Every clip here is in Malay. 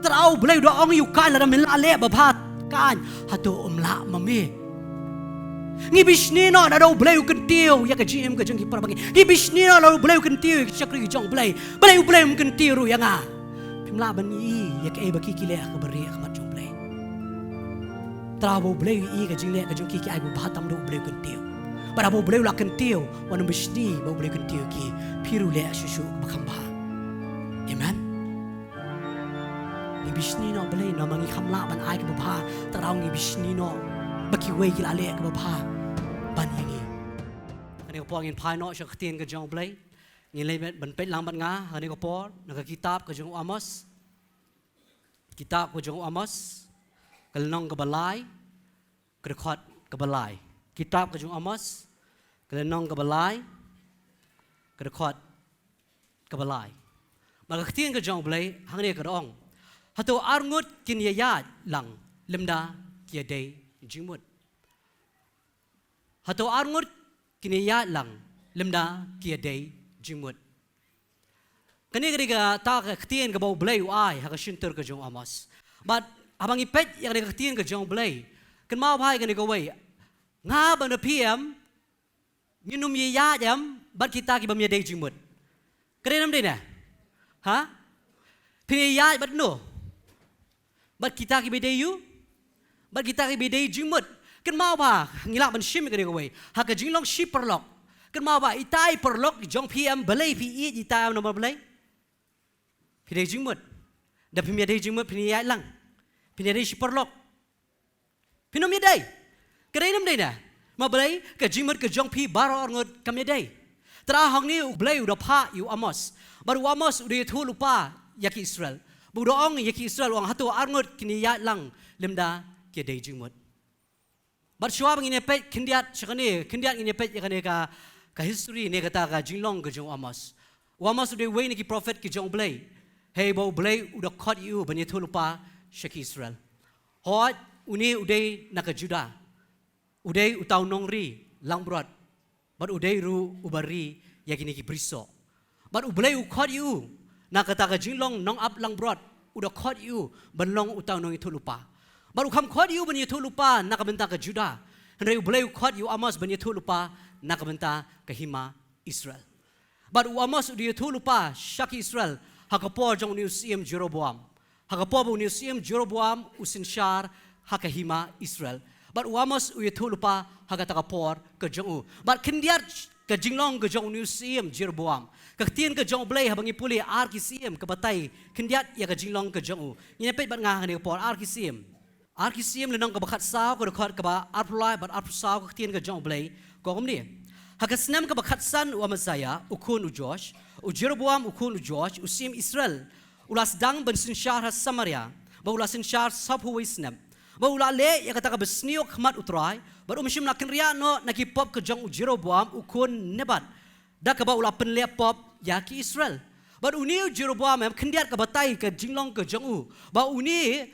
Terau boleh udah ong yukan dalam melale babat kan hatu umla mami. Ngibisni no na daw boleh ukentiu ya kajim kajang kipar bagi. Ngibisni no daw boleh ukentiu ya chakri jong boleh. Boleh ukentiu ya nga. Pimla bani ya ke baki kile ka bari ka jong boleh. Terau boleh i kajing le kajang kiki ai babat tam do boleh ukentiu. Pada boleh ulah kentiu wan bisni boleh kentiu ki piru le susu bakamba. Amen. Ibisni no boleh no mangi kamla ban ai ke bapa terau ibisni no baki wei ki lale ke bapa ban yangi. Ani ko pangin pai no syak tien ke jong boleh. Ni le ban pet lang ban nga ani ko por na kitab ke jong Amos. Kitab ke jong Amos kelnong ke balai ke dekat ke balai. Kitab ke jong Amos kelnong ke balai ke dekat ke balai. Maka tien ke jong boleh hang ni ke rong. Hatu arngut kin yayat lang lemda kia day jimut. Hatu arngut kin yayat lang lemda kia day jimut. Kani ketiga tak ketien ke bau belai uai hak syuntur ke jong Amos. But abang ipet yang ketiga ketien ke jong belai. Ken mau pai kani kawai. Nga ban PM minum yayat jam bat kita ki bam day jimut. Kene nam dina. Ha? Pinayat bat no. Bat kita ki bedai you, bat kita ki bedai jimut. Ken mau ba ngilak ban shim ke dewe. Ha ka jinglong shi perlok. Ken mau ba itai perlok jong PM belai pi itai no belai. Bedai jimut. Da bedai jimut pinayat lang. Pinayat shi perlok. Pinom yadai. Kedai nam dai na. Ma belai ka jimut ke jong pi baro ngot kam yadai. Tra hang ni belai udah pa you Amos. Baru Amos udah tu lupa yaki Israel. Budoong yaki Israel wang hatu arngut kiniyat lang lemda ke day jingmut. Bar syua bang inepet kindiat syakane kindiat inepet yakane ka history ne kata ka jinglong ke jong Amos. Amos udah way ni ki prophet ki jong blay. Hey bau blay udah caught you bani tu lupa syaki Israel. Hot uni udah nak Juda. Udah utau nongri lang brot. Bar udah ru ubari yakini ki briso. Bar ublay u caught you. Nak kata ka jinglong nong up lang brot udah caught you benlong utau nong itu lupa. Baru kam caught you ben itu lupa nak benta ke Juda. Henry boleh caught you Amos ben itu lupa nak benta ke hima Israel. Baru Amos udah itu lupa syaki Israel hakapor jong niusim Jeroboam. Hakapor bu niusim Jeroboam usin syar hakahima Israel. Baru Amos udah itu lupa hakatakapor ke jong u. Baru kendiat ke jinglong ke jong niusim Jeroboam. Ketien ke jong blay habang ipuli arkisiem ke batai kendiat ya ke jinglong ke jong u. Ini pet bat ngah ni por arkisiem. Arkisiem lenong ke bakat saw ke dekat ke ba arpulai bat arpusaw ke ketien ke jong blay ko ni. Hakasnam ke bakat san u Amasaya ukun u Josh, u Jeroboam ukun u Josh, usim Israel. Ulas dang bensin syar has Samaria, ba ulasin syar sab hu wisnam. Ba ulale ya kata ke besniok khmat utrai, ba umshim nakin ria no nakipop ke jong u Jeroboam ukun Nebat. Dah kaba ulah penlepop yaki Israel. Ba uni Jeroboam kendiat ke batai ke jinglong ke jong u. Ba uni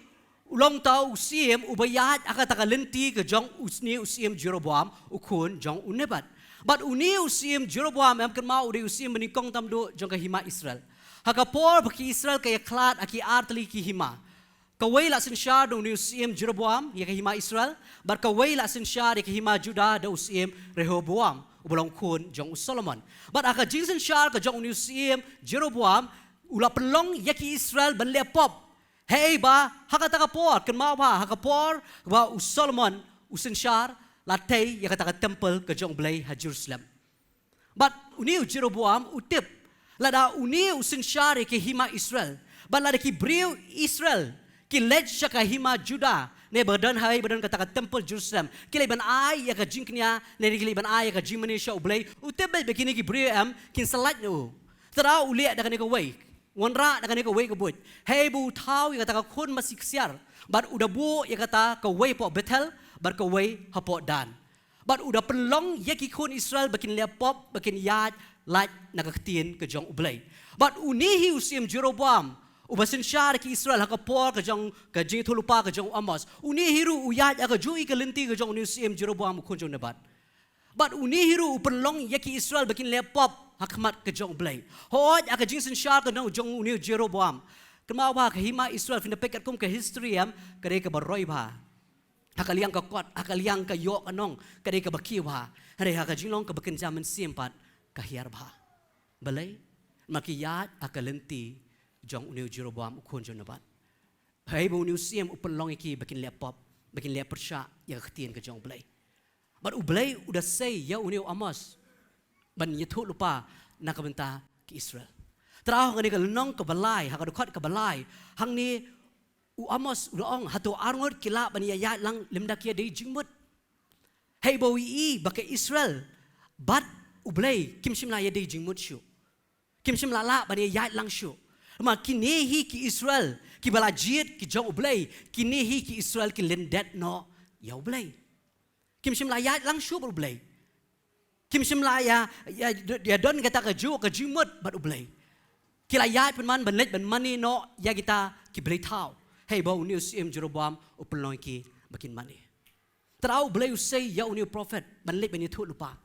ulong tau usim ubayat akata lenti ke jong usni usim Jeroboam ukun jong unebat. Ba uni usim Jeroboam ken mau udi usim menikong tamdo jong ke hima Israel. Hakapor baki Israel ke yaklat aki artli ki hima. Kawai la sin syar do usim Jeroboam ya ke hima Israel. Ba kawai la sin syar ya ke hima Juda do usim Rehoboam. Ubalong kun jong Solomon. But aka jinsen syar ke jong usim Jeroboam ula pelong yaki Israel ben lepop. Hey ba hakata kapor ken mau ba hakapor ba Solomon usin syar latay yakata temple ke jong blay ha Jerusalem. But uni Jeroboam utip lada uni usin syar ke hima Israel. But lada ki briu Israel ki led syaka hima Juda. Ne badan hai badan kata temple Jerusalem. Kilai ban ai ya ka jingknya ne kilai ban ai ya ka jingmani sha ublay utebe begini ki briam kin salat no. Tara uli da kan ko wei. Wanra da kan ko wei ko but. Hey bu tau ya kata kun masik siar. Bar udah bu ya kata ko wei po Bethel bar ko wei hapo Dan. Bar udah pelong ya ki kun Israel bakin lepop bakin yad lat nakaktin ke jong ublay. Bar unihi usim Jeroboam ubasin syar ki Israel hakapor ke jong ke jing tu lupa ke jong Amos. Uni hiru uyat aga jui ke lenti ke jong niusim Jeroboam kun jong Nebat. But uni hiru upenlong yaki Israel bakin lepop hakmat ke jong blay. Hoj aga jing sin syar ke jong ni Jeroboam. Kemau ba kahima Israel finda pekat kum ke history am kare ka baroi ba. Hakaliang ka kot, hakaliang ka yok anong kare ka bakiw ba. Hare haka jinglong ka bakin zaman simpat kahiar ba. Balay makiyat akalenti jong uniu Jeroboam ukon jon nabat. Hai bu uniu siam upelong iki bakin laptop, bakin lap persya ya ketien ka jong balay. But ublay udah say ya uniu Amos. Ban yethu lupa nakabenta ke Israel. Terahu ngani kalunong kebalai, hakadukot kebalai. Hang ni Amos ulang hatu arngot kila bani ayat lang lemda kia day jingmut. Hey bawi baka Israel, but ublay kim sim la ya day jingmut shu. Kim sim la bani ayat lang shu. Ma kinehi ki Israel, ki balajit ki jong ublay, kinehi ki Israel ki lendet no ya ublay. Kim sim la ayat lang shu ublay. Kim sim la ya don kata ka jingmut but ublay. Kila yai penman benlet ben mani no ya kita ki beli tahu. Hey bau uniu sim Jeroboam upeloi ki bakin mani. Terau beli usai ya uniu prophet benlet ben itu lupa.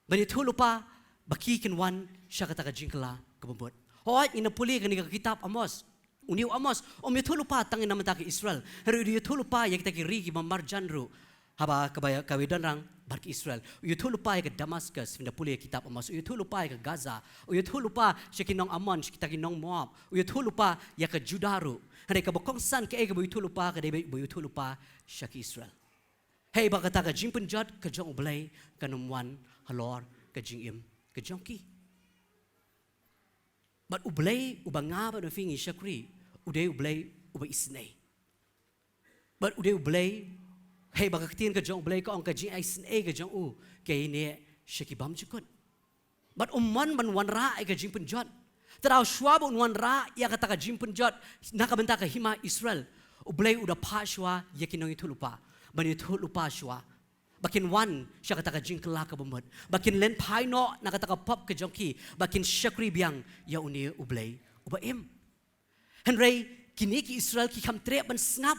Ben itu lupa baki kenwan syakata ka jingkala kebebot. Hoat ina puli kan ka kitab Amos. Uniu Amos om itu lupa tangin nama tak Israel. Hari itu lupa ya kita ki ri ki mamarjan ru. Haba kawidan rang barki Israel. Uyutu lupa ke Damascus, finda puli kitab Amos. Uyutu lupa ke Gaza. Uyutu lupa syakinong Ammon, syakinong Moab. Uyutu lupa ya ke Judaru. Hari ke bokongsan ke ege uyutu lupa ke debe uyutu lupa syaki Israel. Hey bakata ke jing penjat ke jong ublay ke numwan halor ke jing im ke jongki. But ublay ubanga ba no fingi syakri. Uday ublay ubay isnay. But uday ublay hey baka ketien ke jong blay ko ang ka jing aisen ke jong u kay ne syakibam jukut. But umman ban wanra ay ka jing penjot. Teraw shwa bon wanra ya kata ka jing penjot nakabenta ka hima Israel. Ublay udah pa shwa ya kinong itu lupa. Ban itu lupa shwa. Bakin wan siya kata ka jing kelak ka bumot. Bakin len pai no nakata ka pop ka jong ki. Bakin syakri biang ya uni ublay ubaim. Henry kini ki Israel ki kam tre ban snap.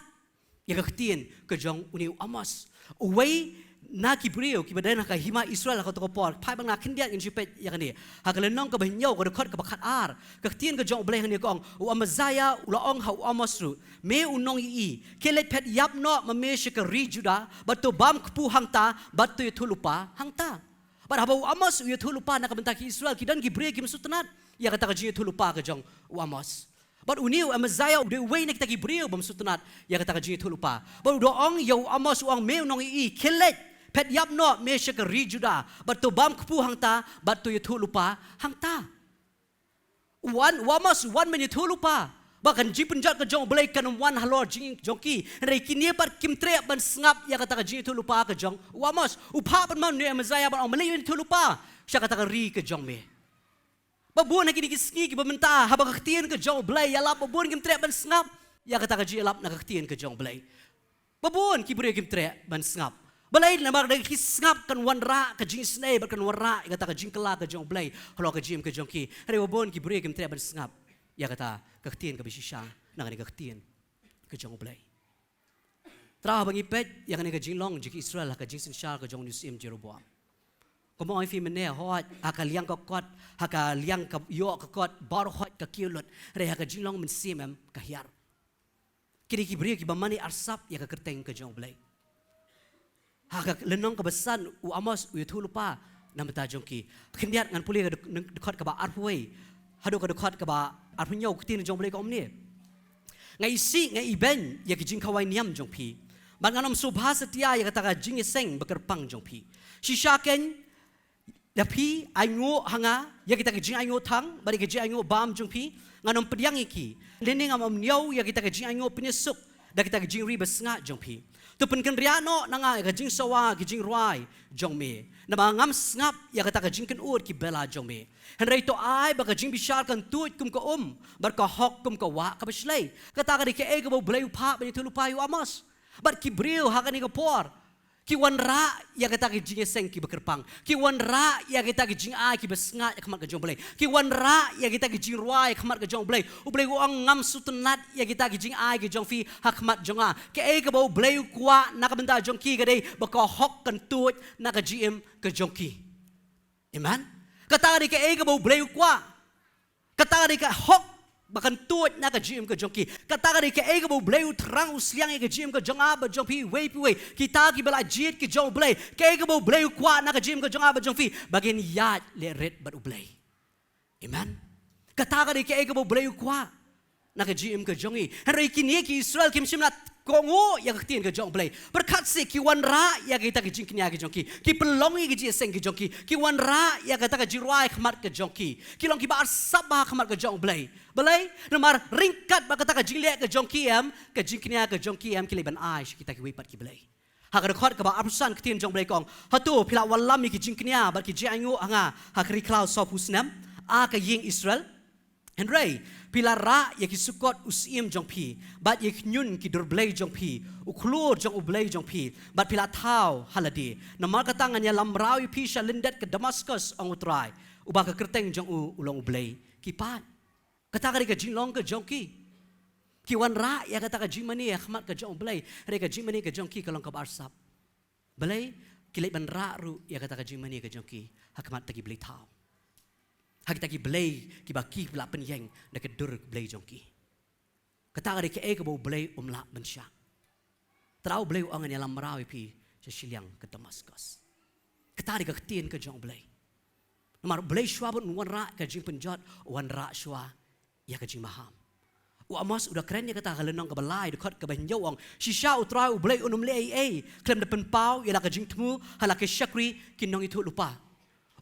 Ya ketien ke jong uniu Amos. Uway na kibriyo kibadai na kahima Israel ka tokopor. Pai bang na kindian in jipet ya kani. Hakalenong ka bahinyaw ka dekot ka bakat ar. Ketien ke jong ublay hani kong u Amazaya ulaong ha u Amos ru. Me unong ii. Kelet pet yap no mame ka ri Juda. Bato bam kepu hangta bato yutulupa hangta. But haba u Amos yutulupa na kabenta ki Israel kidan kibriyo kimsutanat. Ya kata ka jing yutulupa ka jong u Amos. But uniu Amazaya udah way nak kita kibriyo bamsutunat ya kata kaji itu lupa. But doang yau Amos uang me nong ii kelet pet yap no me syaka ri Juda. But to bam kepu hangta but to itu lupa hangta. Amos men itu lupa. Bahkan jipen jat ke jong belai kan wan halor jing jongki. Hari kini par kim tre ban sengap ya kata kaji itu lupa ke jong Amos. Upa ban man ne Amazaya ban Malay itu lupa. Syaka kata ri ke jong me. Babun lagi dikiski ki bementa haba ketien ke jong blay ya lap babun kim trek ban sengap ya kata kaji lap nak ketien ke jong blay babun ki bure kim trek ban sengap balai na mar ki sengap kan wanra ke jing snai kan wanra ya kata kaji kela ke jong blay kalau ke jim ke jong ki hari babun ki bure kim trek ban sengap ya kata ketien ke bisisha nak ni ketien ke jong blay tra bangi pet yang ni ke jing long jiki Israel ke jing sinshal ke jong nusim Jeroboam. Kamu ai fi mene hot akaliang kokot hakaliang ka yo kokot bar hot ka kiulot re haka jinglong men simem kahiar kiri kibri ki bamani arsap ya ka kerteng ka jong blay haka lenong ka besan u Amos u yutulupa nam ta jong ki khindiat ngan puli ka dekot ka ba arpoi hado ka dekot ka ba arpunyo tin jong blay ka omni ngai si ngai ben ya ki jing kawai niam jong pi ban nganom subha setia ya kata ka jing seng bekerpang jong pi shishaken Dapi aingo hanga ya kita kejing aingo tang bari kejing aingo bam jungpi nganom pediang iki lening am niau ya kita kejing aingo pinesuk da kita kejing ri besnga jungpi tu penken riano nanga kejing sawa kejing ruai jongme na bangam ngap ya kita kejing ken ur ki bela jongme henry to ai ba kejing bishar kan tuit kum ka bar ka hok kum ka wa ka beslei kata ka dike e ka bo blai pa ba tu lupa yu Amos bar ki bril ha ka ni ka por ki wanra ya kita ki jing seng ki bekerpang ki wanra ya kita ki jing ai ki besnga ya khamat ka jong blai ki wanra ya kita ki jing ruai khamat ka jong blai u blai uang ngam sutunat ya kita ki jing ai ki jong fi hakmat jonga ke e ka bo blai kwa na ka benda jong ki ka dei ba ka hok kan tuit na ka gm ka jong ki amen kata ri ke e ka bo blai kwa kata ri ka hok bahkan tuat na ka jim ka jongki kata ka ke ega bo bleu terang usiang ega jim ka jonga ba jongpi we kita ki bela jit ki jong blei ke ega bo bleu kwa na ka jim ka jonga ba jongpi bagin yat le red ba blei amen kata ka ke ega bo bleu kwa na ka jim ka jongi hari kini ki Israel kim simna kongo ya ka tien ka jong blei berkat se ki wan ra ya kita ki jing knya ki jongki ki pelongi ki seng ki jongki ki wan ra ya kata ka jirai khmat ka jongki ki long ki ba sabah khmat ka jong blei balai nomor ringkat ba kata ka jingle ka jongki am ka jingknya ka jongki am ki leban aish kita ki wipat ki balai ha ka record ka ba arsan ki tien jong blei kong hatu pila wallam ki jingknya ba ki jangu anga ha kri cloud sopusnam a ka ying Israel Henry pila ra ya ki sukot usim jong pi bat ya nyun ki durblei jong pi uklur jong ublei jong pi bat pila tau haladi nomor katangan ya lamrau pi shalindat ke Damascus ang utrai uba ka kerteng jong ulong ublei ki pat kata ka jinglong ka jong ki wan ra ya kata ka jimani ya khmat ka jong ublei re ka jimani ka jong ki kalong ka barsap balai kilai ban ra ru ya kata ka jimani ka jong ki hakmat tagi blei tau hak taki blei ki baki pula penyeng dekat dur blei jongki kata ada ke ego blei umla bensya terau blei angan yang merawi pi sesilang ke Damascus kata ada ke tien ke jong blei nomor blei shwa pun wan ra ke jing penjot wan ra shwa ya ke jing maham Amos udah keren ya kata halenong ke balai dekat ke banjawang sisa utrai blei unum lei klem depan pau ya ke jing temu halak ke syakri kinong itu lupa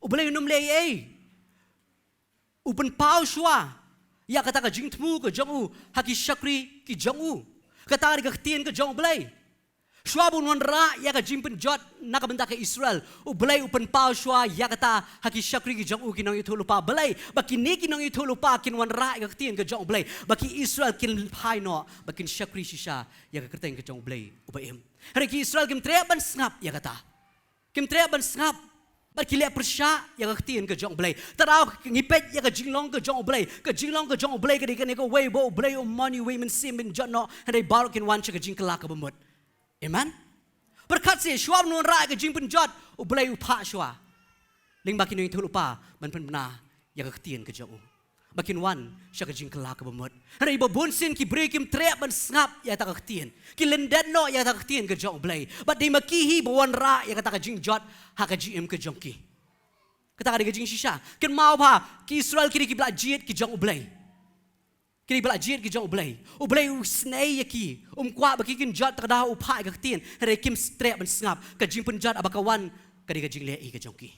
blei unum lei upen pau shwa ya kata ka jing tmu ke jongu haki syakri ki jongu kata ka tien ke jong blei shwa bun wan ra ya ka jing pen jot na ka benda ke Israel blei upen pau shwa ya kata haki syakri ki jongu kinong itu lupa blei baki ni kinong itu lupa kin wan ra ka tien ke jong blei baki Israel kin pai no bakin syakri sisa ya ka kerteng ke jong blei ubaim hari ki Israel kim treban snap ya kata kim treban snap Bat kilia persya yang ketien ke jong blei. Terau ngipet ya ke jinglong ke jong blei. Ke jinglong ke jong blei ke dikan ko way bo blei money women sim in jotno and they barukin wan ke jing kelak ke bemut. Amen. Berkat si syuam nun ra ke jing penjot blei upa syua. Ling bakin yang itu lupa ban pen bena ya ke ketien ke jong. Bakin wan sya ke jing kelak ke bemut. Hari babun sin ki brekim trep ban ngap ya ta ke ketien. Ki lendet no ya ta ke ketien ke jong blei. Bat di makihi bawan ra ya kata ke jing jot haka GM ke jongki. Kata ada gajing sisa. Ken mau pa ki Israel kiri ki belajit ki jong ublei. Kiri belajit ki jong ublei. Ublei usnei ki. Kwa baki kin jot terdah upai ke tien. Hari kim strep ben ngap ke jing penjot abakawan ke gajing lei ke jongki.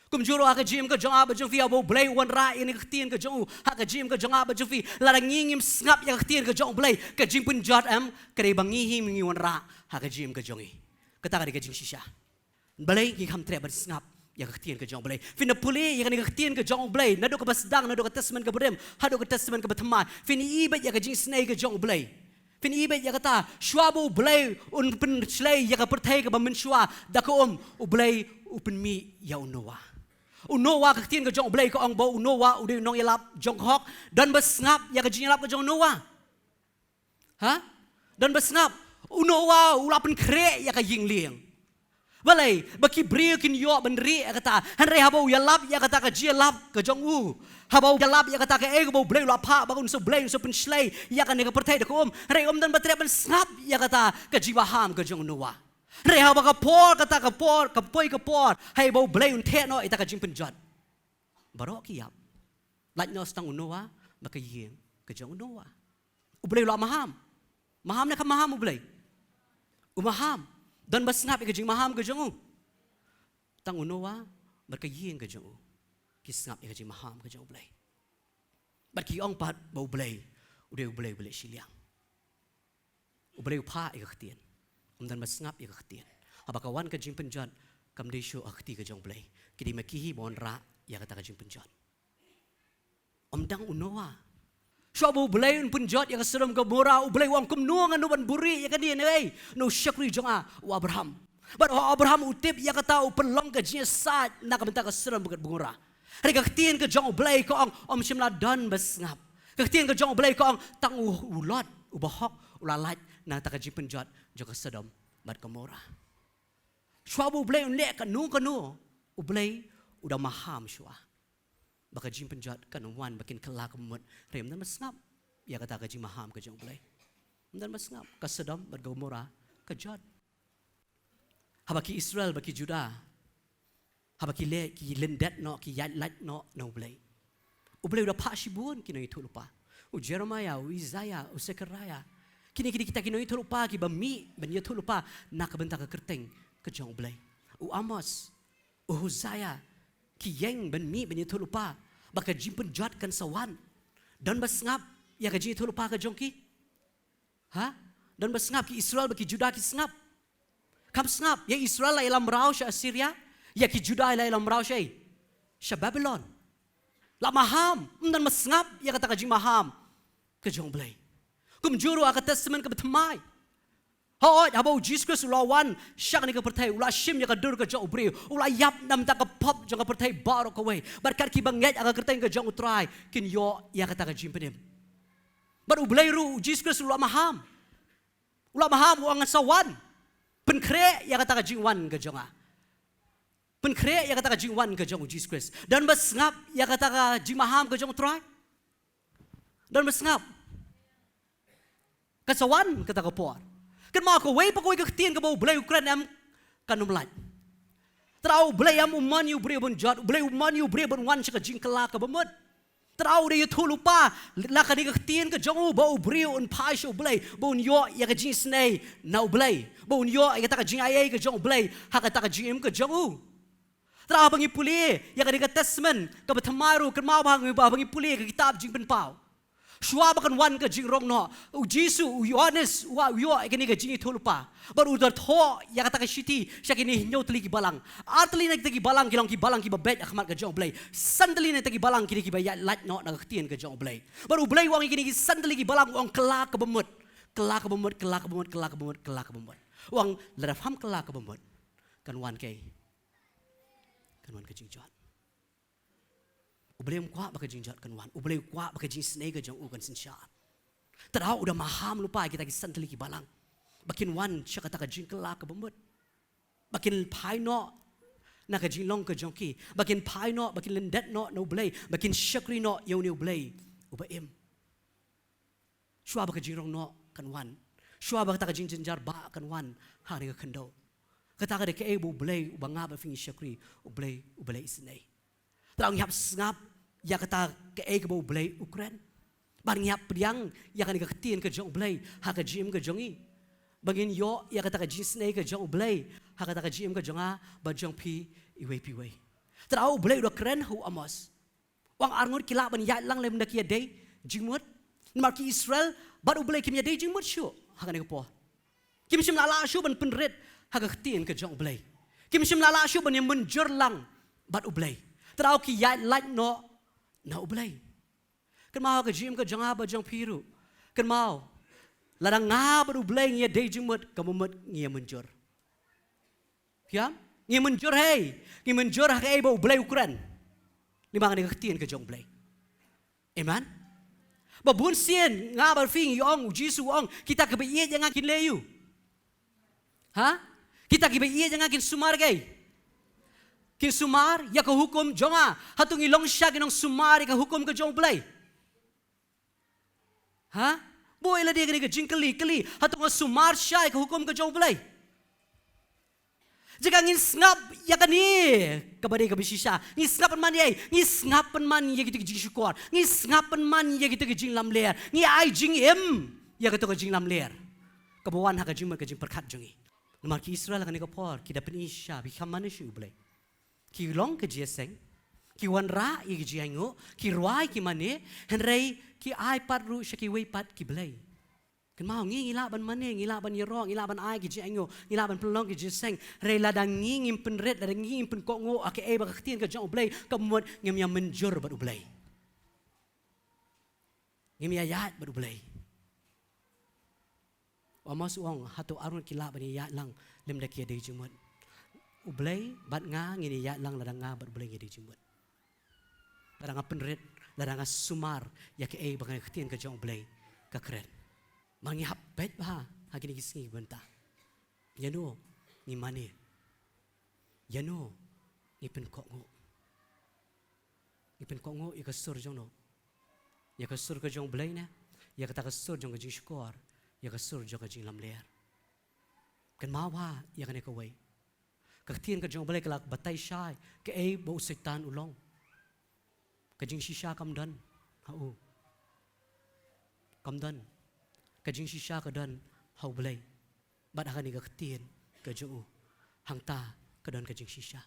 Kum juro haka GM ke jong aba jong fi abo blei wan ra ini ke tien ke jong haka GM ke jong aba jong fi larang ngingim ngap ya ke tien ke jong ublei ke jing penjot am ke bangihi mingi wan ra haka GM ke jongi. Kata ada gajing sisa. Balai ki kam trep ngap ya ketien ke jong balai fin puli ya kan ketien ke jong balai nado ke basdang nado ke testament ke berem hado ke testament ke beteman fin ibet ya ke jing snai ke jong balai fin ibet ya kata shwabu balai un pen slay ya ke pertai ke bamen shwa da ko balai upen mi ya unowa ketien ke jong balai ko ong bo unowa ude nong yalap jong hok dan ngap ya ke jing yalap ke jong nowa ha dan ngap unowa ulapen kre ya ke ying liang Balai baki brio kin yo benri kata hanre habau ya lap ya kata ka jia lap ke jong habau ya lap ya kata ka ego bau blei lapa bangun so blei so pen slay ya kan ka pertai de kom re om dan batre ben snap ya kata ka jiwa ham ke jong noa re habau ka por kata ka por ka poi ka por hai bau blei un the no ita ka jing pen jot barok kiap laj no stang noa baka yeng ke jong noa blei la maham na ka maham blei maham dan basngap ke jing maham ke jong tang unowa berkayeng ke jong kisngap ke jing maham ke jong blai barki ong pat bau blai ude blai blai siliang blai pa ke ketien dan basngap ke ketien abakawan ke jing penjat kam de sho akti ke jong blai kidi makihi bon ra ya kata ke jing penjat dang unowa Syabu belai un penjot yang serem ke mora belai wang kum nuang anu ban buri ya kan dia nei no syakri jonga u Abraham but Abraham utip ya kata u pelong ke jia sat nak benta ke serem bukat bungura hari ka tien ke jong belai ko om simla dan besngap ka tien ke jong belai ko tang ulot u bahok ulalat na ta ka ji penjot jo ke sedom bat ke mora Syabu belai un lek kanu u belai udah maham syua baka jing penjat kan wan bakin kelak kemut rem dan masngap ya kata ka jing maham ka jong blay dan masngap ka Sodom bat Gomora ka jad habaki Israel baki Juda habaki le ki lendet no ki yat lat no blay ublay udah pak shibun kino itu lupa Jeremiah Isaiah Zechariah kini kita kino itu lupa ki bami ban itu lupa nak bentak ka kerteng ka jong blay Amos Hosea ki yeng ban mi ban itu lupa baka jing penjat kan sawan dan basngap ya ka jing itu lupa ka jongki dan basngap ki Israel baki Juda ki sngap kam sngap ya Israel la ilam rau sya Assyria ya ki Juda la ilam rau sya Babylon la maham dan masngap ya kata ka jing maham ka jong blay kum juru aka testament ka betmai Hoy, habau Jesus Christ ulawan syak ni ka pertai ula shim ya ka dur ka jong ubri ula yap nam ta ka pop jong ka pertai baro ka we barkat ki banget aka kertai ka jong utrai kin yo ya kata ka jing penim bar ublay ru Jesus Christ ula maham uang sawan pen kre ya kata ka jing wan ka jonga pen kre ya kata ka jing wan ka jong Jesus Christ dan basngap ya kata ka jing maham ka jong utrai dan basngap kasawan kata ka por kan mau ko way pa ko ikatien ka ba blay ukran am kanumlat trau blay am man you bre bon jot blay man you bre bon wan ka jing kala ka bamot trau de yutu lupa la ka ikatien ka jong ba bre on pai sho blay bon yo ya ka jing snay na blay bon yo ya ka jing ai ka jong blay ha ka ta ka jing ka jong trau bangi puli ya ka testament ka batamaru kan mau bangi puli ka kitab jing pen pau Shua bakan wan ka jing rong no. Jisu Yohanes wa yo kini ka jing itu lupa. Baru udar tho ya kata ka shiti sya kini hinyo teli ki balang. Atli na ki balang ki balang ki babet akmat ka jong blay. Sandali na ki balang kini ki bayat lat no na ktien ka jong blay. Baru blay wang kini ki sandali ki balang wang kelak ka bemut. Kelak ka bemut. Wang lerafam kelak ka bemut. Kan wan kay. Kan wan ka jing jot. Ublay kuat baka jing jat kan wan. Ublay kuat baka jing snega jang ukan sinsyat. Tadau udah maham lupa kita kisan teli ki balang. Bakin wan siya kata ka jing kelak ka bambut. Bakin pai no na ka jing long ka jongki. Bakin pai no bakin lendet no na ublay. Bakin syakri no yaw ni ublay. Ubaim. Shua baka jing rong no kan wan. Shua baka ka jing jenjar ba kan wan. Hari ka kendo. Kata ka de ke ebu ublay ubanga ba fingi syakri ublay isnay. Terang ngap ngap ya kata ke ke bau blay Ukraine. Bar ngap priang ya kan ketien ke jong blay ha ka jim ke jongi. Bangin yo ya kata ka jisnay ke jong blay ha kata ka jim ke jonga ba jong pi iwe pi we. Terau blay do keren hu Amos. Wang arngur kila ban ya lang lem dakia day jingmut. Mar ki Israel bar blay kim ya day jingmut shu ha kan ko. Kim sim lala shu ban penret ha ka ketien ke jong blay. Kim sim lala shu ban yang menjur lang bat ublay. Terau ki yat lat no na ublay. Kan mau ka jim ka janga ba jang piru. Kan mau ladang nga ba ublay ngia day jimut kamumut ngia menjur. Piam? Ngia menjur hey. Ngia menjur ha ka ba ublay ukuran. Lima ka ketien ka jong ublay. Amen. Babun sien nga ba fing yong Jisu ong kita ka ba iye janga kin leyu. Ha? Kita ka ba iye janga kin sumar gay. Kin sumar ya ka hukum jonga hatung ilong siya ginong sumar ka hukum ka jong blay. Ha? Boy la dia ka jing kali hatung sumar siya ka hukum ka jong blay. Jika ngin ngap ya kan ni kabari ka bisisa. Ngin ngapan man yai, ngin ngapan man ya gitu jing syukur. Ngin ngapan man ya gitu jing lam ler. Ngin ai jing ya gitu jing lam ler. Kabawan ha ka jing perkat jongi. Namar ki Israel kan ni ka por ki dapat isya bi kamane syu blay. Ki long ke jeseng, ki wan ra i jiango, ki ruai ki mane, henrei ki ai pat ru syaki wei pat ki blay. Kan mau ngila ban mane, ngila ban yerong, ngila ban ai ki jiango, ngila ban pelong ki jeseng, rei ladang ngim penret, ladang ngim pen kongo ake e bak tien ka jong blay, kemuat ngim yang menjur bat blay. Ngim ya yat bat blay. Amos uang hatu arun kila ban yat lang lem dak ya dei jumut. Ublay bat nga ngini ya lang ladang nga bat ublay ngidi jimbut. Ladang nga penret, ladang nga sumar ya ke e bang ketien ka jong ublay ka keren. Mangi hapet ba ha gini gisngi benta. Yano ni mane. Yano ni pen kok ngo. Ipen ko ngo ikasur jong no. Ya kasur ka jong blay na. Ya kata kasur jong ka jing syukur. Ya kasur jong ka jing lamler. Kan mawa ya kan ikaway. Kaktian ka jong blay kalak batay syay. Ka ay bau setan ulong. Ka jing shisha kamdan. Hao. Kamdan. Ka jing shisha kadan hau blay. Bat akan ikaktian ka jong hangta kadan ka jing shisha.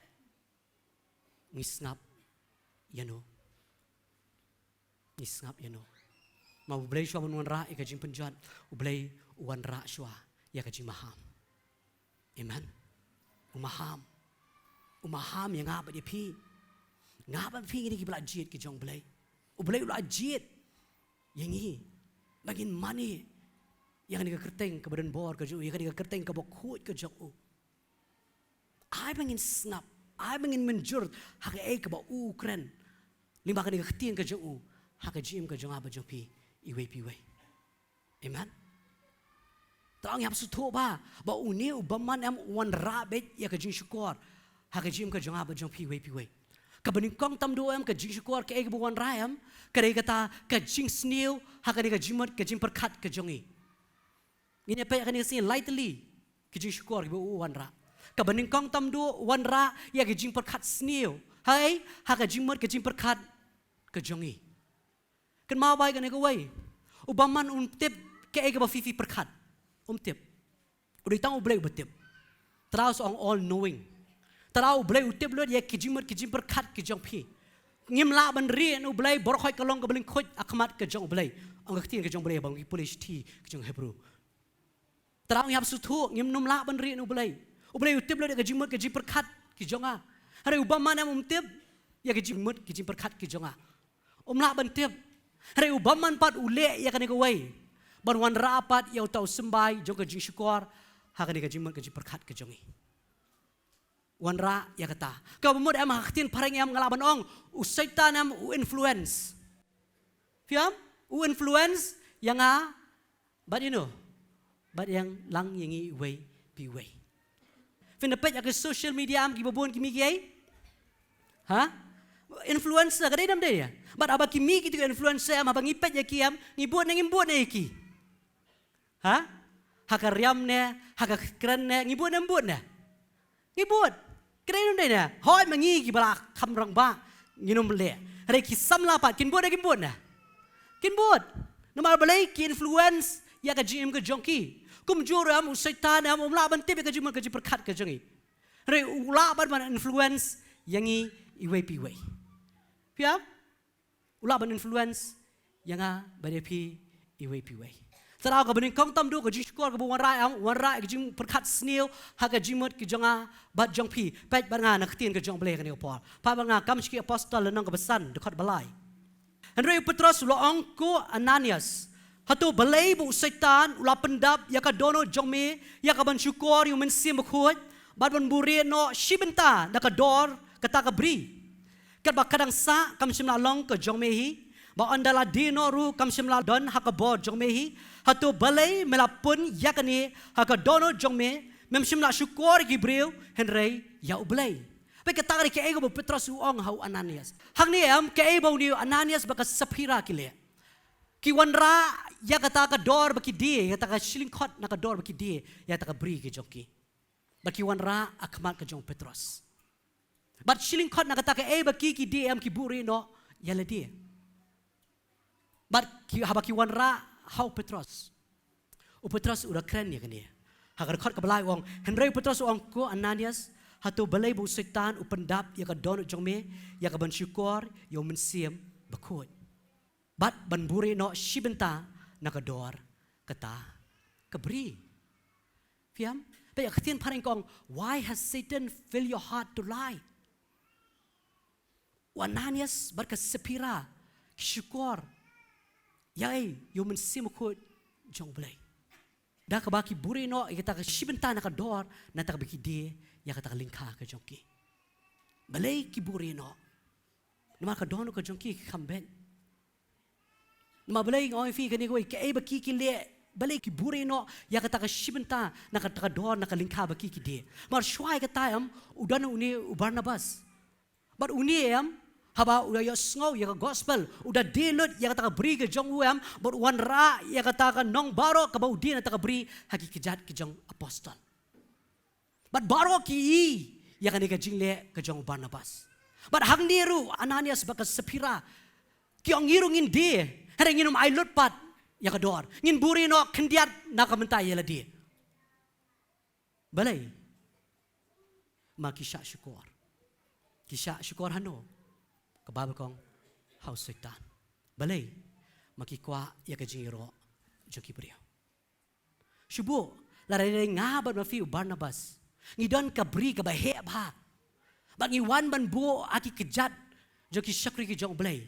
Ngisngap yano. Ngisngap yano. Mabublay siya manuan ra ikajing penjat. Ublay uwan ra siya. Ya kajing maham. Amen. Umaham. Umaham yang ngapa dia pi. Ngapa pi ini kibla jit ki jong blay. Ublay ula jit. Yang ini. Bagin money. Yang ni kerteng ke badan bor ke jong. Yang ni kerteng ke bokut ke jong. Ay bangin snap. Ay bangin menjur. Haka ay ke bau ukren. Lima kali ketian ke jong. Haka jim ke jong apa jong pi. Iwe piwe. Amen. Terang yang suatu ba. Ba uni ubaman am wan rabet ya ke jing syukur. Haka jim ke jong apa jong piwe piwe. Kabaning kong tam do am ke jing syukur ke eg buwan rayam. Kadai kata ke jing snew. Haka ni ke jimat ke jing perkat ke jongi. Ini apa yang kini sini lightly. Ke jing syukur ke bu wan ra. Kabaning kong tam do wan ra ya ke jing perkat snew. Hai haka jimat ke jing perkat ke jongi. Kan mau baik kan ekawai. Ubaman tip ke ega ba fifi perkat. Tip. Udah tang ublay betip. Terus on all knowing. Terus ublay utip lo ya kijimut kijim perkat kijong pi. Ngim la ban rien ublay borkhoi kalong ka beling khoi akmat ke jong ublay. Ang kaktin ke jong ublay bang polish ti ke jong Hebrew. Terus ngap sutu ngim num la ban rien ublay. Ublay utip lo ya kijimut kijim perkat kijong a. Hari ubaman am tip ya kijimut kijim perkat kijong a. La ban tip. Hari ubaman pat ule ya kan ikawai. Ban wan rapat ya utau sembai jong ka jing syukur. Hakan ika jimat ka jing perkat ka jongi. Wan ra ya kata. Kau bemud am haktin parang am ngalaban ong. Usaitan am influence. Fiam? Influence yang but you know. But yang lang yang way be way. Finapet ya ke social media am kibabun kimi kiai. Ha? Influencer kadai dam dia. But abang kimi gitu influencer am abang ipet ya kiam ngibut na iki. Ha? Haka riam ne, haka keren ne, ngibut na mbut ne. Ngibut. Kadai dam dia. Hoi mangi ki bala kam rang ba nginum le. Hari ki samlapat kin bot na. Kin bot. Namar balai ki influence ya ka jim ka jongki. Kum juram usaitan am umla ban tip ka jim ka jim perkat ka jongi. Hari ula ban influence yangi iwe piwe. Fiam? Ula ban influence yang badapi iwe piwe. Terau ka bening kong tam do ka jing syukur ka bu wan ra ka jing perkat snil ha ka jimut ki jonga bat jong pi pet ban nga nak tin ka jong ble ka ni opor. Pa ban nga kam ski apostol nang ka besan dekat balai. Henry Petrus lo angko Ananias. Hatu balai bu setan ula pendap ya ka dono jong me ya ka ban syukur yu mensim khut bat ban buri no shibenta na ka dor kata ka bri. Kat ba kadang sa kam simla long ka jong mehi ba andala dino ru kam simla don ha ka bo jong mehi hatu balai melapun yakani ha ka dono jong me mem simla syukur gibril henry ya ublay pe kata ka ke ego Petrus uong hau Ananias hang ni am ke ebo ni Ananias ba ka sapira kile ki wanra ya kata ka dor ba ki die kata ka shilingkot na ka dor ba ki die ya ta ka bri ki joki ba ki wanra akmat ka jong Petrus. But shilingkot na kata ka baki ki DM ki buri no yala dia. But ki habaki wanra how Petrus. O Petrus udah keren ya kan dia. Hagar kot ka balai wong Henry Petrus wong ko Ananias hatu balai bu setan upendap ya ka don jongme ya ka ban syukur yo mensiam bakut. But ban buri no shibenta na ka dor kata kabri. Fiam? But ya ketian parang kong why has Satan fill your heart to lie? Ananias berkesepira syukur yai yo mensimukut jong blay da ka baki buri no kita ka shibenta na ka dor na ta baki die ya ka ta lingka ka jongki balay ki buri no nama ka dono ka jongki kamben nama balay ngoi fi kani ko ke baki ki le balay ki buri no ya ka ta shibenta na ka dor na ka lingka baki ki die mar shwai ka tayam udan uni Barnabas but uni am Haba udah ya sngau ya gospel, udah dilut ya kata beri ke jong uam, but wan ra ya kata nong baro ke bau din kata beri haki kejat ke jong apostol. But baro ki ya kan ikajing le ke jong Barnabas. But hang niru Ananias bakas Sapira ki ong ngirungin dia, hari nginum ai lut pat ya kador, ngin buri no kendiat nak mentai ya dia. Balai makisha syukur. Kisha syukur hano. Kababal kong haus setan. Balay, makikwa ya kajiro joki beriau. Syubu, laray nga ba mafiu Barnabas. Ngidon kabri kabahe ba. Bagi wan ban buo aki kejat joki syakri ki jong balay.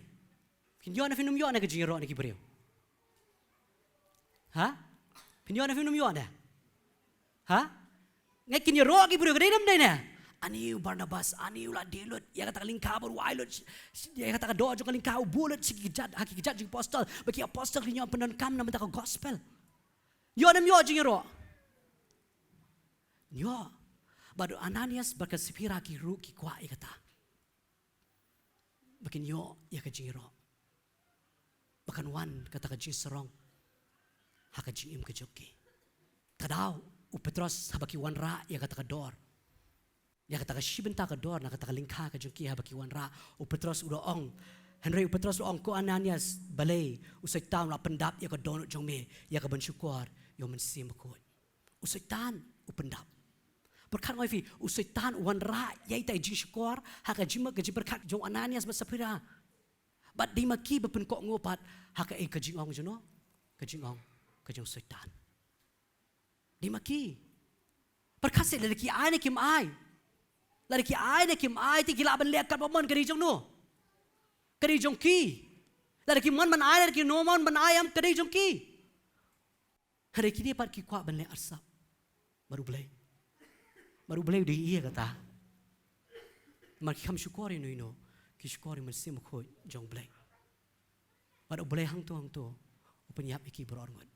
Kinyo na finum yo na kajiro na ki beriau. Ha? Kinyo na finum yo na. Ha? Ngay kinyoro ki beriau kadai dam na. Aniu Barnabas, aniu lah dilut, ya kata lingkau baru ailut, ya kata doa juga lingkau bulat sikijat, hakikijat juga apostol, bagi apostol kinyo penon kam nama tak gospel. Yo nam yo jingero. Yo, baru Ananias berkat Sapira ki ru ki kwa ya kata. Bakin yo ya ka jingero. Bakan wan kata ka jing serong, haka jingim ke joki. Tadau, Petros habaki wan ra ya kata ka dor. Ya kata shibenta ka dor na kata lingka ka jungki habaki wan ra o Petros udah ong Henry Petros ong ko Ananias balay usay taon la pendap ya ka donut jong me ya ka bensyukur yo mensim ko usay tan upendap berkat ngoy fi usay tan wan ra ya ita jing syukur ha ka jima ka berkat jong Ananias ba Sapira bat di maki bepen ko ngopat ha ka ka jing ong jono ka jing ong ka jong usay tan di maki berkat se lelaki ai kim ai lari ki ai ne kim ai ti kila ban lekat pamon kari jong no kari jong ki lari ki man ai lari ki no man ayam kari jong ki hari ki dia pat ki kwa ban le arsap baru belai di iya kata mar ki kam syukuri no ino ki syukuri man sim ko jong belai baru belai hang tu penyap iki berorngot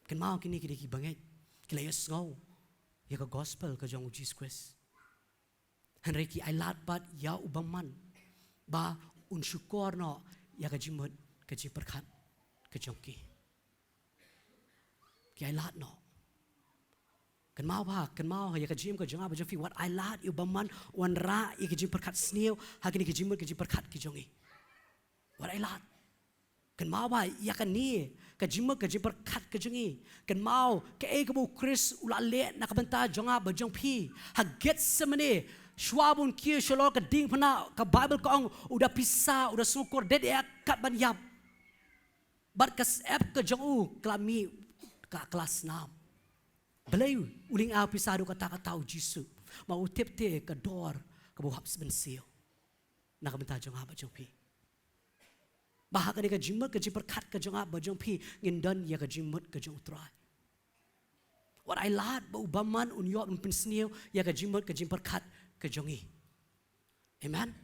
kan mau kini ki banget kila yes ngau ya ka gospel ka jong Jesus Christ. Henry ki ai lat bat ya ubaman ba un syukur no ya ka jimut ka ji perkat ka jong ki. Ki ai lat no. Kan mau ya ka jim ka jong ba jong fi what ai lat ubaman wan ra ya ka jim perkat snew ha ki jimut ka ji perkat ki jongi. What ai lat. Kan mau ba ya kan ni ka jimut ka ji perkat ka jongi. Kan mau ka e ka bu Chris ula le na ka banta jonga ba jong pi ha get semene shwabun ki sholo ka ding pana ka Bible ka ong udah pisah udah syukur det ya kat ban yap bar kas app ka jong u klami ka kelas 6 belai uling a pisah do kata tahu jisu mau tip te ka dor ka bu hap sbensil na ka banta jonga ba jong pi bahaka ni ka jimut ka jiperkat ka jong ba jong pi ngindan ya ka jimut ka jong utrai what I lat ba ubaman unyo un pensniu ya ka jimut ka jiperkat ka jongi amen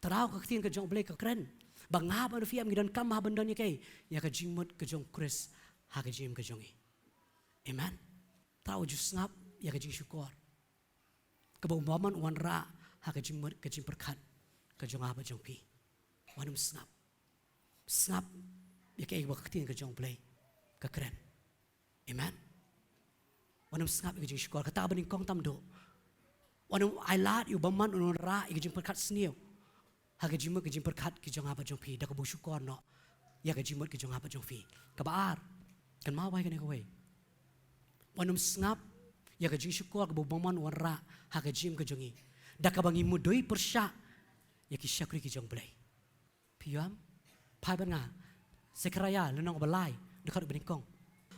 tarau ka tin ka jong blek ka kren bangha ba fi am ngidan kam ha bandan ya kai ya ka jimut ka jong Chris ha ka jim ka jongi amen tarau ju snap ya ka jing syukur ka ba ubaman wan ra ha ka jimut ka jiperkat ka jong ba jong pi wanum snap ya kai waktin ka jong play ka kren amen wanum snap ka jing syukur kata baning kong tam do wanum ai lat yu baman un ra ka jing perkat sniu ha ka jing perkat ki jong ba jong pi da ka bu syukur no ya ka jing ka jong ba jong pi ka baar kan ma wai ka ne ka wai wanum snap ya ka jing syukur ka bu baman wan ra ha ka jing ka jongi da ka bangi mudoi persya ya ki syakri ki jong play piam pai ban nga Sekaraya lenong balai dekat beningkong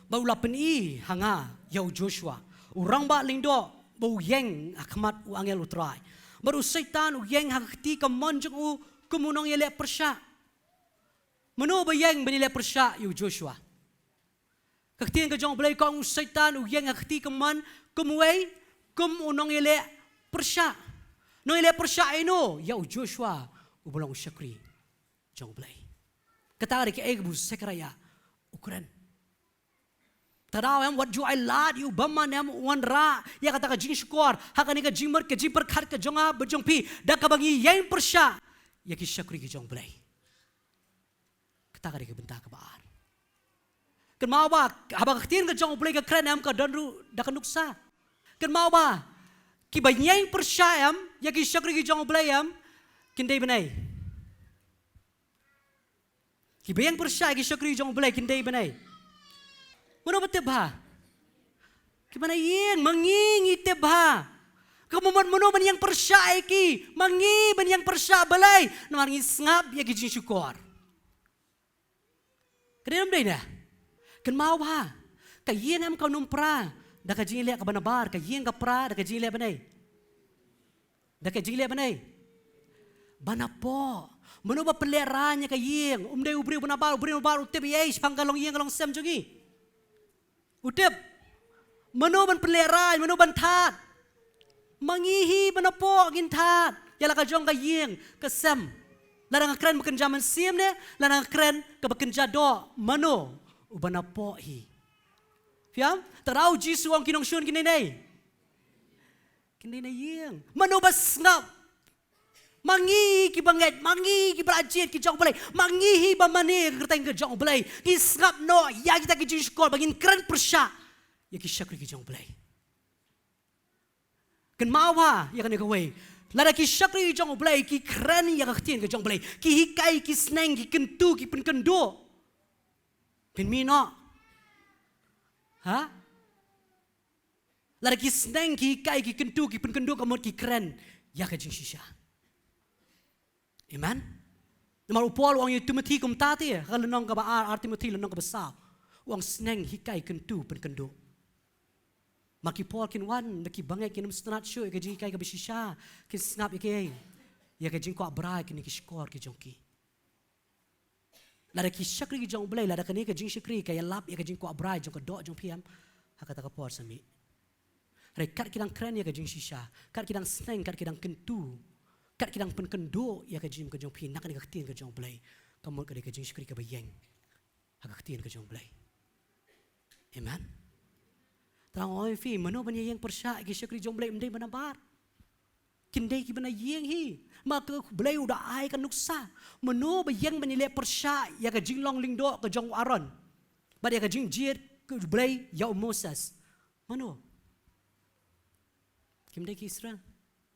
bau lapen i hanga yau Joshua urang ba lingdo bau yeng akmat u angel utrai baru setan u yeng hakti ka monjong u kumunong yele persya meno ba yeng benile persya yu Joshua kaktin ka jong balai kong setan u yeng hakti ka man kumuwei kumunong yele persya no yele persya ino yau Joshua u bolong syakri jong balai kata hari ke egbu Sekaraya ukuran Taraw em what you I lad you baman em wan ra ya kata ka jing syukur hakani ka jing mer ka jing perkhat ka jonga bejong pi da ka bangi yang persya ya ki syakri ki jong blai kata ka ke benta ka baar kan mau ba habang tin ka jong blai ka kren em ka donru da ka nuksa kan mau ba ki ba yang persya em ya ki syakri ki jong blai em kindai benai ki ba yang persya ki syakri jong blai kindai benai Mano ba tebha? Gimana yang mangingi tebha? Kemudian mano ban yang persya ki, mangi ban yang persya balay, namangi ngap ya ki syukur. Kadang dai na. Kan mau ba? Kayen am ka numpra, da ka jile ka banabar, kayen ka pra, da ka jile banay. Da ka jile banay. Banapo. Mano ba peleranya kayeng, umday ubri banabar, utib yes pangkalong yeng kalong sem jungi. Utip, mano ban pelerai, mano ban tat, mangihi banapo gintat, yala ka jong kayeng kesem, larang keren bekenjaman sim ne, larang keren kebekenja do, mano ubanapo hi. Fiam, terau jisu ang kinong syun kinay yeng, mano bas ngap, mangi ki banget, mangi ki berajit ki jong belai, mangi hi bamani kerteng ke jong belai, ki ngap no, ya kita ki syukur bagin keren persya, ya ki syakri ki jong belai. Kan mawa ya kan kawai, lada ki syakri ki jong belai, ki keren ya ka ktien ke jong belai, ki hikai ki sneng ki kentu ki penkendo, pen mino, ha? Lada ki sneng ki hikai ki kentu ki penkendo kamot ki keren, ya ka jing shisha. Amen. Namar upol wang yu Timothy kum tati ya, kalau nong ka ba Timothy lenong ka besar, wang sneng hikai kentu penkendo. Maki Paul kin wan, maki bangai kin mstenat show ka jing kai ka besisha, kin snap ikai, ya ka jing ko abrai kin ki skor ki jongki. Lada ki syakri ki jong belai, lada kani ka jing syakri ka ya lap ya ka jing ko abrai jong ka do jong piam, hakata ka Paul sami. Rai kat kidang keren ya ka jing shisha, kat kidang sneng, kat kidang kentu. Kat kidang penkendo ya ka jing ka jong pi nak ni ka tien ka jong blai kamot ka jing syukri ka bayeng ha ka tien ka jong blai amen trang oi fi mano ban yang persya ki syukri jong blai mdai banabar kindai ki bana yeng hi maka blai udah ai kan nuksa mano bayeng banile persya ya ka jing long lingdo ka jong aron bad ya ka jing jir ka blai ya Moses mano kimdai ki Israel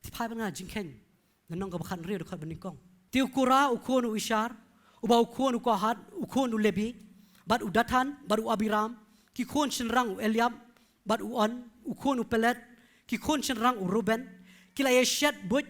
tipai ban nga jing ken nanong kabakan rio dekat beningkong. Tiu kura ukon u Ishar, uba ukon u Kohat, ukon u Lebi, bad u Datan, bad u Abiram, ki kon shenrang u Eliab, bad u On, ukon u Pelet, ki kon shenrang u Ruben, ki la Yeshet bud,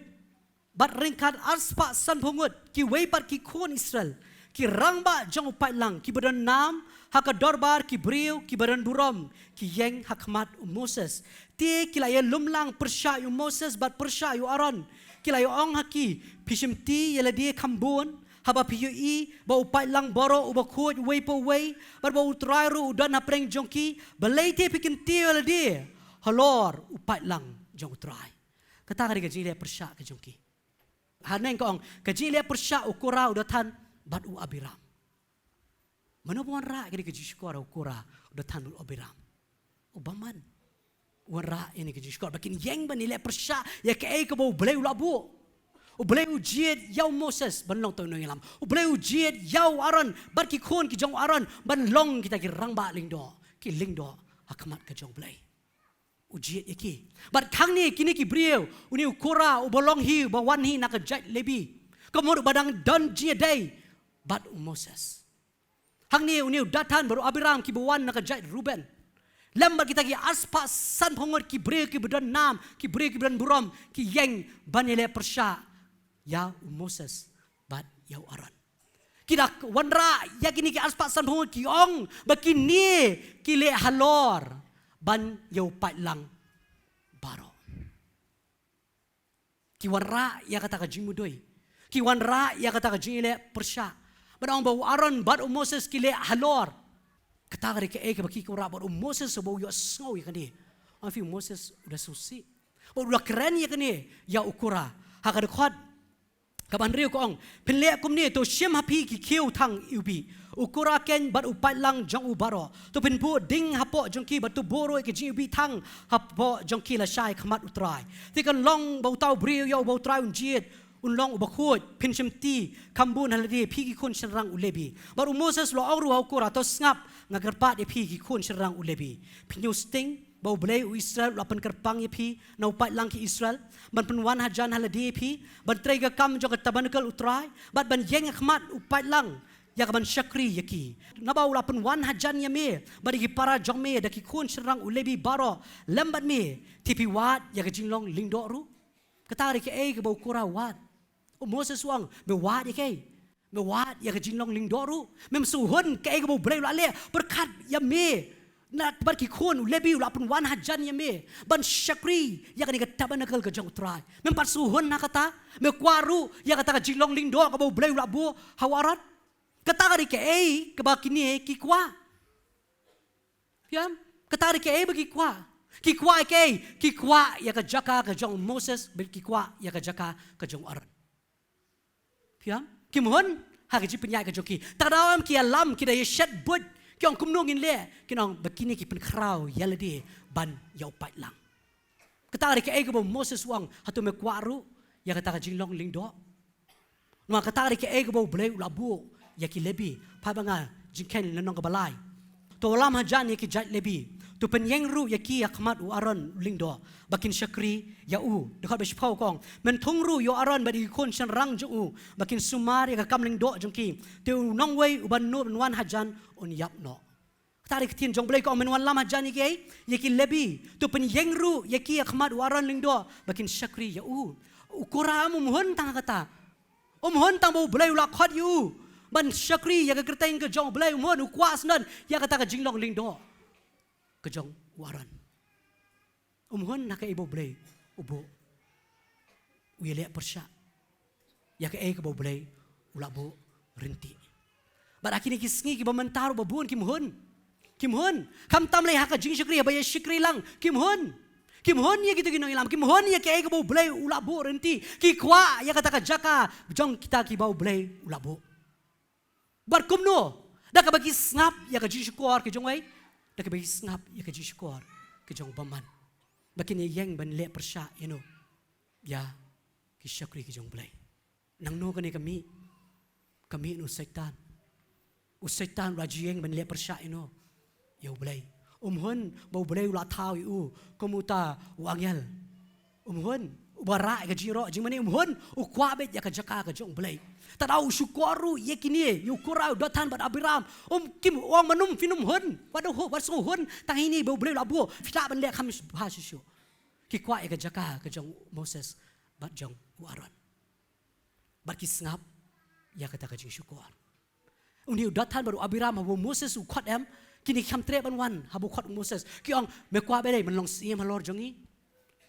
bad ringkat arspa san pungut, ki weipat ki kon Israel, ki rangba jong upai lang, ki badan nam, haka dorbar, ki briu, ki badan burom, ki yeng hakmat u Moses. Ti ki la lumlang persya u Moses, bad persya u Aaron, kila yo ong haki pishim ti yala dia kambon haba piyo I ba upai lang boro uba kuat way po way ba utrai ru udan apreng jongki balay te pikin ti yala dia halor upai lang jong utrai kata ka ka jile persya ka jongki haneng ko ong ka jile persya ukura udatan bad u Abiram mano buan ra ka jishkora ukura udatan u Abiram ubaman wara ini ke jishkor bakin yang banile persya ya ke ka bo blay labu o blay ujiet yaw Moses ban long to no ilam o blay ujiet yaw Aaron bar ki khon ki jong Aaron ban long kita ki rangba lingdo ki lingdo hakmat ka jong blay ujiet iki bar khang ni kini ki brieu uni ukura o bolong hi ba wan hi nak jat lebi kamor badang don ji day bat Moses hang ni uni Datan baru Abiram ki bawan nak jat Ruben lembar kita ki aspa san pongot ki bre ki bedan nam ki bre ki bedan buram ki yeng banile persya ya Moses bat ya Aaron kita wanra ya kini ki aspa san pongot ki ong bakini ki le halor ban ya pat lang baro ki wanra ya kata ka jimudoi ki wanra ya kata ka jile persya ban ong bau Aaron bat Moses ki le halor kata ka ke baki ko rabot Moses so bau yo snow ya kani afi Moses udah susi udah keren ya kani ya ukura haka dekat kaban rio ko ong pele kum ni to shem hapi ki kiu thang ubi ukuraken bat upat lang jong ubaro tu pinpu ding hapo jongki batu boroi ke jibi thang hapo jongki la shai khamat utrai ti kan long bau tau brio yo bau trai unjiet unlong ubakut pinchim ti kambun haladi phi ki khun sharang ulebi baru Moses lo awru ukura to ngap ngagerpa de phi ki khun sharang ulebi pinyu sting bau belai Israel lapan kerpang ye phi na upat lang ki Israel ban penwan hajan haladi phi ban trega kam jong tabanakal utrai bat ban yeng khmat upat lang ya ban syakri yaki nabau lapan wan hajan ya me bari ki para jong me daki khun serang ulebi baro lembat me tipi wat ya ka jinglong lingdo ru katari ke ke bau kura wat Moses wang be wat ke me wat ya ka jinglong lingdo ru mem suhun ke bau brei lale berkat ya me nak bar ki khun ulebi lapan wan hajan ya me ban syakri ya ka ni ka tabanakal ka jong utrai mem pat suhun na kata me kwaru ya kata ka jinglong lingdo ka bau brei labu hawarat katari ke kebakini kikwa piam katari ke bagi kikwa kikwa ya ka jaka ka jong Moses ber kikwa ya ka jaka ka jong Aaron piam kimhon ha ka ji penyai ka joki tadawam ki alam ki da yeshat bud kyong kumnong in le kinong bakini ki pen krau yaladi ban yau pat lang katari ke ka Moses wang hatu me kwaru ya kata ka jinglong lingdo no katari ke ka bo bleu labu yaki lebi pabanga jingken lanong kabalay to lam hajan yaki jat lebi tu penyeng ru yaki akmat u Aaron lingdo bakin syakri ya u dekat bespau kong men thung ru yo Aaron badi kon shan rang ju bakin sumar ya kam lingdo jongki tu nong wei uban nu wan hajan on yap no tarik tin jong blai ko men wan lam hajan yaki lebi tu penyeng ru yaki akmat u Aaron lingdo bakin syakri ya u ukuramu muhon tang kata muhon tang bau blai ulak khat yu ban syakri ya ka kerteng ke jong blai mon ukwas nan ya kata ka jinglong lingdo ke jong waran umhon na ka ibo blai ubo wile persya ya ka ka bo blai ulabo renti bar akini kisngi ki bamantar babun kimhon kam tam lai ha ka jing syakri ba ya syakri lang kimhon ya gitu ginong ilam kimhon ya ka bo blai ulabo renti ki kwa ya kata ka jaka jong kita ki bo blai ulabo barkumno dak bagi snap ya ka syukur ke jong ai dak bagi snap ya ka syukur ke jong baman bakin yang ban le persya ya ki syakri ke jong blai nang no kani kami no setan rajiyeng ban le persya ya blai umhon bau blai ula thaw u komuta wangel umhon ubara ka jiro jingmani umhon ukwa bet ya ka jaka ka jong blai tadau syukuru yekini yukurau datan bad abiram kim wang manum finum hun wadu ho wasu hun tang ini bau blai labu fita ban le kham bahasisyo ki kwa ka jaka ka jong Moses bad jong Aaron bad ki sngap ya kata ka jing syukur uni datan baru abiram habu Moses u khot em kini kham tre ban wan habu khot Moses ki ong me kwa be man long sim halor jongi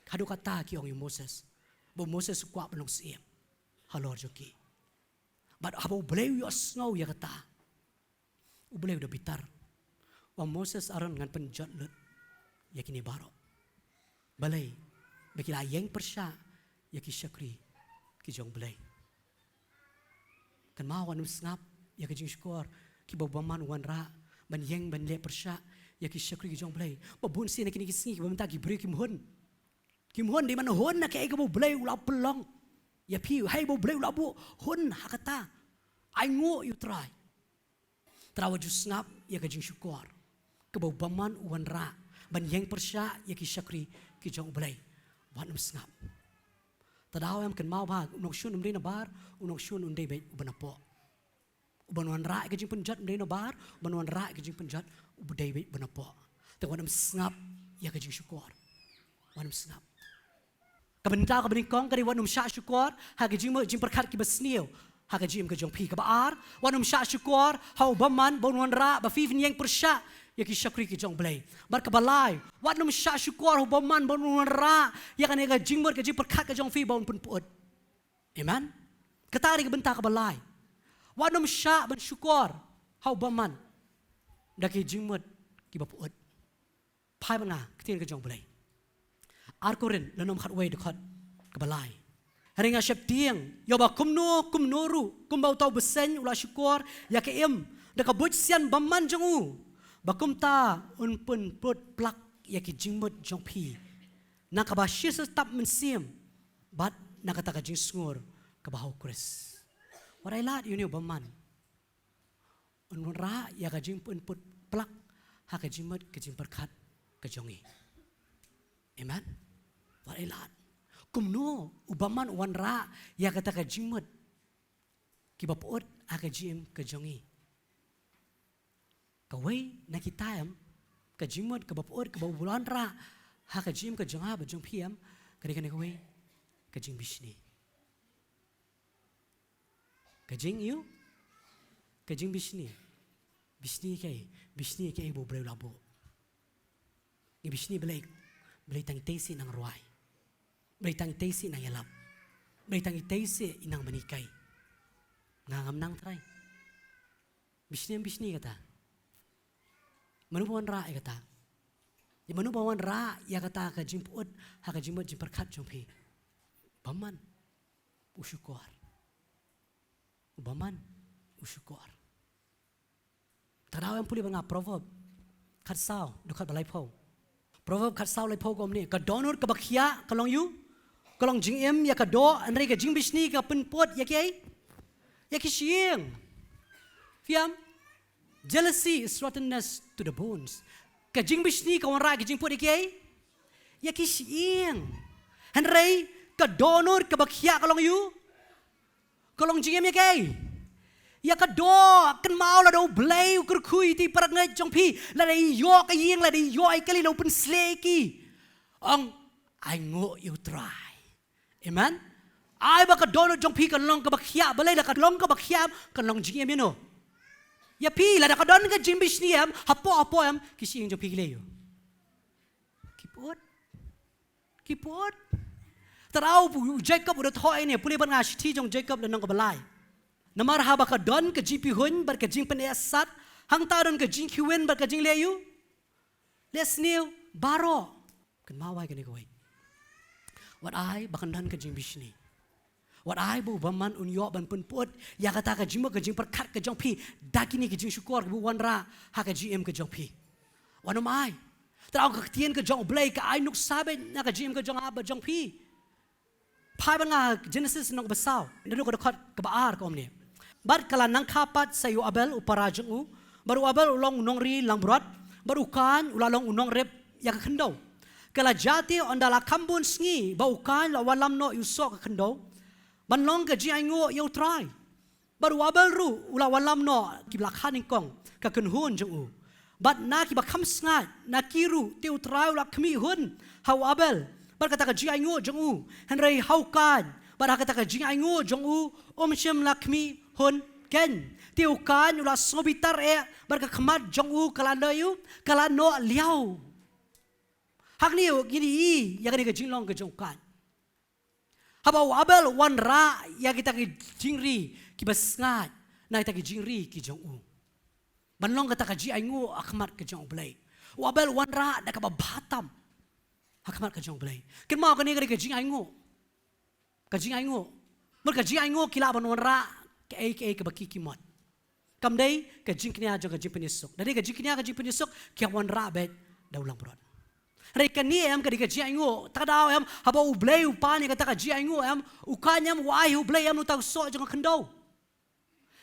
hadu kata ki ong Moses bo Moses kwa ban long sim halor jongi but habu bleu yos ngau ya kata u bleu da bitar wa Moses Aaron ngan penjat lut ya kini baro balai bekila yeng persya ya ki syakri ki jong blai kan mau wan snap ya ki jing syukur ki baman wan ra ban yeng ban le persya ya ki syakri ki jong blai babun si na kini ki singi bamta ki bri kim hun di mana hun na ke bo blai ula pelong ya pi hai bo blai ula bu hun hakata ai ngo you try trawa ju snap ya ki jing syukur ke baman wan ra ban yeng persya ya ki syakri ki jong blai wan snap tadaw am kan mau ba unong shun umdei na bar unong shun undei be ubanapo ubanwan ra ka jing penjat umdei na bar ubanwan ra ka jing penjat ubdei be ubanapo te wanam snap ya ka jing syukur wanam snap kabenta ka benikong kari wanam sha syukur ha ka jing mo jing perkat ki basnio ha ka jing ka jong pi ka baar wanam sha syukur ha ubaman bonwan ra ba fifin yang persya ya ki syakri ki jong blai bar ka balai wanam sha syukur ubaman bonwan ra ya kan ka jing mo ka jing perkat ka jong fi bon pun puot amen katari ka benta ka balai wanam sha ban syukur ha ubaman da ki jing mo ki ba puot pai banga ktin ka jong blai arkorin lanom khat wei dekat ka balai haringa syap tiang yo ba kumno ru kumbau tau besen ula syukur ya ke em Dekabut sian baman jong u. Bakum ta unpun put plak ya ki jingmut jong pi. Nakabashir setap mensim. Bat nakata ka jing sngur kabahaw Chris. Waray lahat yun yung baman. Unra ya ka jing pun put plak ha ka jingmut ka jing perkat ka jongi. Amen. Waray lahat. Kumno ubaman wanra ya kata ka jingmut kibapuot ha ka jim ka jongi. Kaway nakitayam ka jingmut kabapuot kababulan ra ha ka jim ka jonga ba jong piyam kani kaway ka jing bisni. Kajing you, kajing bisni kay ibu bray labo. Ni bisni belay tang tesi nang ruay, belay tang tesi nang yalap, belay tang tesi inang manikay. Ngangam nang try. Bisni kata. Manubawan ra kata. Di manubawan ra ya kata kajing puot ha kajing mo jing perkat jompi. Baman usyukor. Ubaman usyukor. Tadaw yang puli banga proverb katsaw dukat balay po. Proverb katsaw lay po gom ni kadonor kabakya kalong yu kalong jing ya kado anre ka jing bisni ka penpot ya ki siyeng. Fiam jealousy is rottenness to the bones. Ka jing bisni ka wanra ka jing pot ya ki siyeng. Anre kadonor kabakya kalong yu kalong jingem ya kay. Ya kado kan mau la do blay ukur kui ti parak ngai jong pi la dai yo ka yeng la dai yo ai kali lo pen sleki. Ang ai ngo you try. Amen. Ai ba kadono jong pi kan long ka bakya balay la ka long ka bakya kan long jingem no. Ya pi la da kadon ka jing bisniam hapo am kisi jong pi leyo. Kipot. Taraw Jacob udah thoy ni puli ban ngash ti jong Jacob dan nang kabalay. Namar haba ka don ka jipi hun bar ka jing penasat hang taron ka jing kiwen bar ka jing leyu. Les new baro kan mawai kan ikawai. Wat ai bakan dan ka jing bisni. Wat ai bu baman unyo ban pun put ya kata ka jing ka jing perkat ka jong pi dakini ka jing syukur bu wanra ha ka jing ka jong pi. Wanam ai. Taraw ka tien ka jong blay ka ai nuk sabe na ka jing ka jong aba jong pi. Pai banga Genesis nong basaw. Nado ko dokot kabaar ko omni. Bar kala nang kapat sa yu Abel uparajeng u. Baru Abel ulong unong ri lang brot. Baru kan ulalong unong rep ya ka kendaw. Kala jati ondala kambun sngi bau kan la walam no yusok ka kendaw. Banlong ka ji aingo yu try. Baru Abel ru ula walam no kiblakan kong ka kenhun jeng u. Bat na kibakam sngat na kiru tiu try ula kmi hun hau Abel. Bar kata ka ji aingo jong u henrei haukan bar kata ka ji aingo jong u shem lakmi hun ken tiu kan ula sobitar bar ka khamat jong u kala yu kala no liao hak ni gini ya ka jing long ka jong kan habau Abel wan ra ya kita ki jingri ki basngat na kita ki jingri ki jong u banlong kata ka ji aingo akhmat ka jong blai Abel wan ra da ka babatam hakamat ka jong blay. Ken mau kani ka jing aingo. Ka jing aingo. Mer ka jing aingo kila ban ra ka ka bakikimot. Kam day ka jing knya jong ka jing penisok. Dari ka jing knya ka jing penisok kya wan ra bet daulang brot. Ray kani em ka jing aingo tadaw em haba u blay u pani ka jing aingo em ukanyam wai u blay em utaw so jong kendaw.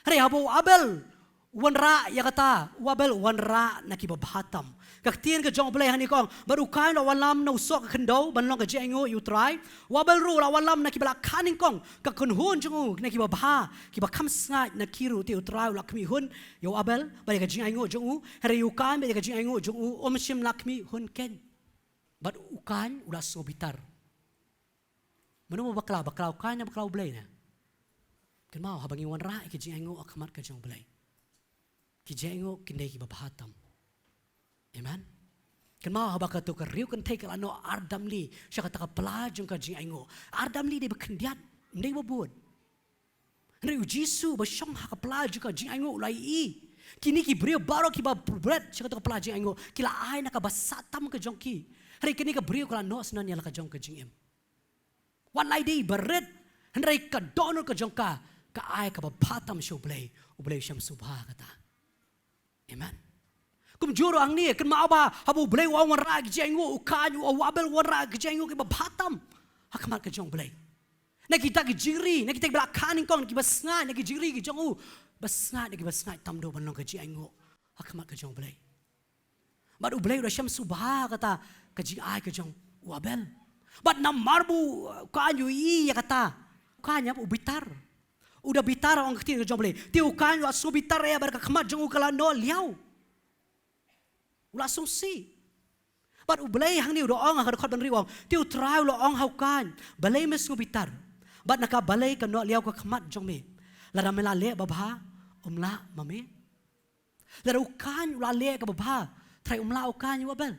Ray haba Abel wan ra ya kata Abel wan ra nakibabatam. Kaktian ka jong blay hani kong baru kain la walam na usok ka kendaw banlong ka jengo you try wabel ru la walam na kibala kaning kong ka kunhun jong na kibabaha kibakam sngat na kiru ti utray la kmi hun yo Abel bali ka jengo jong hari ukan bali ka jengo jong omshim lakmi hun ken bat ukan ula sobitar mano bakla ukan na bakla blay na kan mau habangi wan ra ka jengo akamat ka jong blay ki jengo kindai kibabahatam. Amen. Kan mau haba ka tu ka riu kan take ano ardam li siya ka pelajong ka jing aingo ardam li de bekendiat ndai babud ndai jisu ba syong ha ka pelajong ka jing aingo lai kini ki brio baro ki ba bread siya ka pelajong aingo kila ai na ka basatam ka jong ki hari kini ka brio kala no snan ya ka jong ka jing em wan lai de beret ndai ka donor ka jong ka ai ka ba patam syo blay ublay syam subha kata Amen. Kum juro ang ni kan maaba habu blay wa wanra gijengo ukanyo awabel wanra gijengo ki babatam hakamat ka jong blay. Nakita ki jiri nakita bla kaning kong ki basnga naki jiri ki jongu basnga naki basnga tamdo banlong ka jiengo hakamat ka jong blay. But ublay ura syam subha kata ka ji ai ka jong wabel. But namarbu kanyo I ya kata kanya ubitar. Udah bitar ang kiti ka jong blay. Ti ukanyo aso bitar ya bar ka kamat jong ukala no liao. Ula sungsi. But ublay hang ni udah ong ang kadakot ban riwang. Ti utray ulo ong haukan. Balay mes ngubitar. But nakabalay ka no liao ka kamat jong me. Lara melale babha umla mame. Lara ukan ulale ka babha. Try umla ukan yu abel.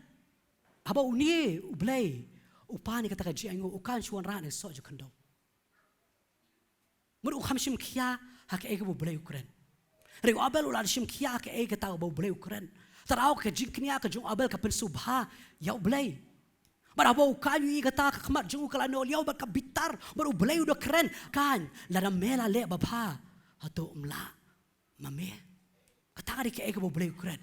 Haba uni ublay. Upani kata ka jiango ukan suan ra ne so ju kando. Mur ukam shim kia hak ege ublay ukren. Riu abel ula shim kia hak ege ta ublay ukren. Taraw ka jinknya ka jung abel ka pensubha ya ublay. Marabo kayu I kata ka kamat jung kala no liaw ba ka bitar baru ublay udah keren kan lara mela le babha hato umla mame kata ka ege ublay ukren.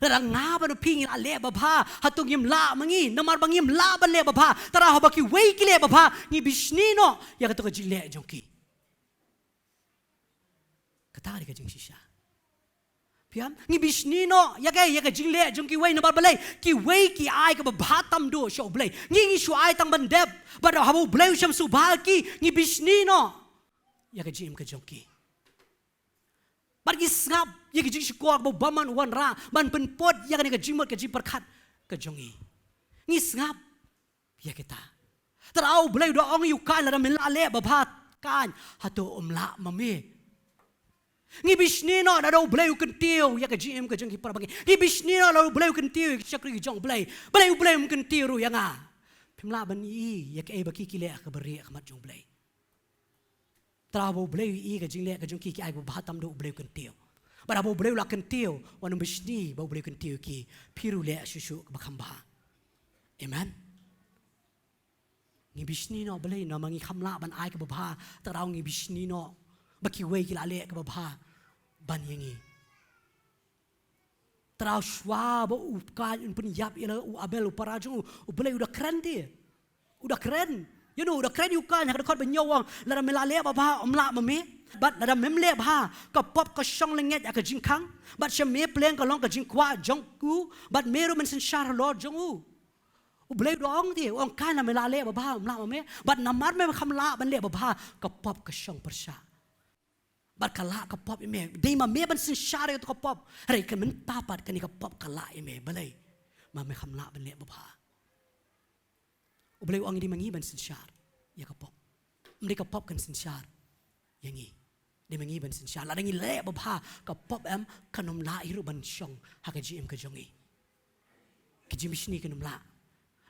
Lara nga ba no pingin ale babha hato ngimla mangi namar bangim la ban le babha taraw ba ki wei ki le babha ngi bisnino ya kato ka jile jong ki. Kata ka jing shisha. Piam ngi bisnino yaga jingle jong ki wei na balbalay ki wei ki ai ka babatam do sho blay ngi shu ai tang bandep bada habu blay sham subaki ngi bisnino yaga jim ka jong ki bargi snap yaga jing shkor bo baman wan ra man penpot yaga ni ka jimot ka jim perkhat ka jongi ngi snap yaga ta tarau blay do ong yu kan la mela le babat kan hato umla mame. Ngi bisnino na daw blay kentiu ya ka GM ka jeng para bagi ngi bisnino na daw blay kentiu syakri jong blay kentiu ya nga pimla ban I ya ka e baki kile ka bari ka mat jong blay trabo blay I ka jing le ka jong ki ai ba hatam do blay kentiu bara bo blay la kentiu wan bisni ba blay kentiu ki piru le shushu ba khamba. Amen. Ngi bisnino blay na mangi khamla ban ai ka ba taraw ngi bisnino baki wei ki lale ka babha ban yangi traw shwa ba upkan un pun yap ila u abel paraju u belai udah keren dia udah keren you know udah keren yukan hak dekot benyawang lara melale babha omla mame bat lara memle bha ka pop ka shong lenget ka jingkang bat shame pleng ka long ka jingkwa jongku bat meru men sen shar lord jongu u belai dong dia ong kana melale babha omla mame bat namar me khamla ban le babha ka pop ka shong persha bar kala ka pop ime dei ma me ban sin share to ka pop re kan men papat kan ka pop kala ime balai ma me khamla ban le babha ublay ang di mangi ban sin share ya ka pop mde ka pop kan sin share yangi de mangi ban sin share la ngi le babha ka pop am kanom la iru ban shong ha ka gm ka jongi ki jim shni kanom la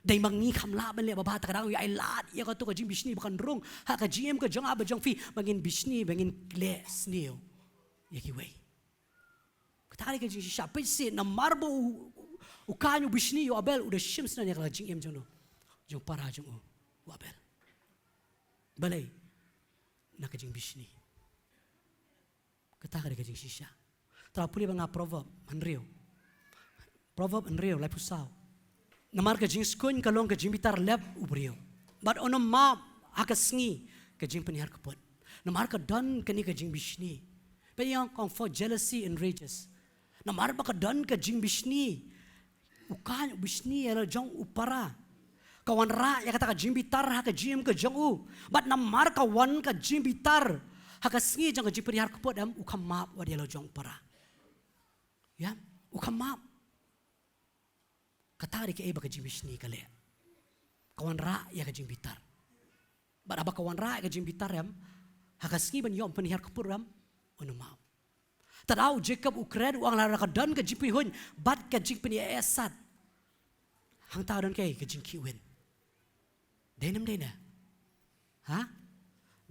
dei mangi khamla ban le babha takrang ai lat ya ka to ka jim bishni bakan rung ha ka gm ka jong aba jong fi bangin bishni bangin le sneo ya ki wei katari ka jing sha pe se na marbo u kanyu bishni yo abel udah shims na ya ka jing em jono jong para jong u abel balai na ka jing bishni katari ka jing shisha tra puli banga proverb anrio lai pusau namar ka jing skun kalong ka jing bitar lab ubrio but ono ma akasngi ka jing penihar kapot namar ka don kani ka jing bishni pe yang comfort jealousy and rages namar ba ka don ka jing bishni ukan bishni era jong upara kawan ra ya kata ka jing bitar ha ka jing ka jong u but namar ka wan ka jing bitar ha ka sngi jong ka jing penihar kapot am ukam map wa dia lo jong para ya ukam map katari ke eba ka jing bishni kale kawan ra ya ka jing bitar but aba kawan ra ka jing bitar yam hakasngi ban yom penihar kapuram ono mau tadau Jacob ukren uang lara ka dan ka jing pihun bat ka jing peni esat hang ta dan ke ka jing kiwen denam dena ha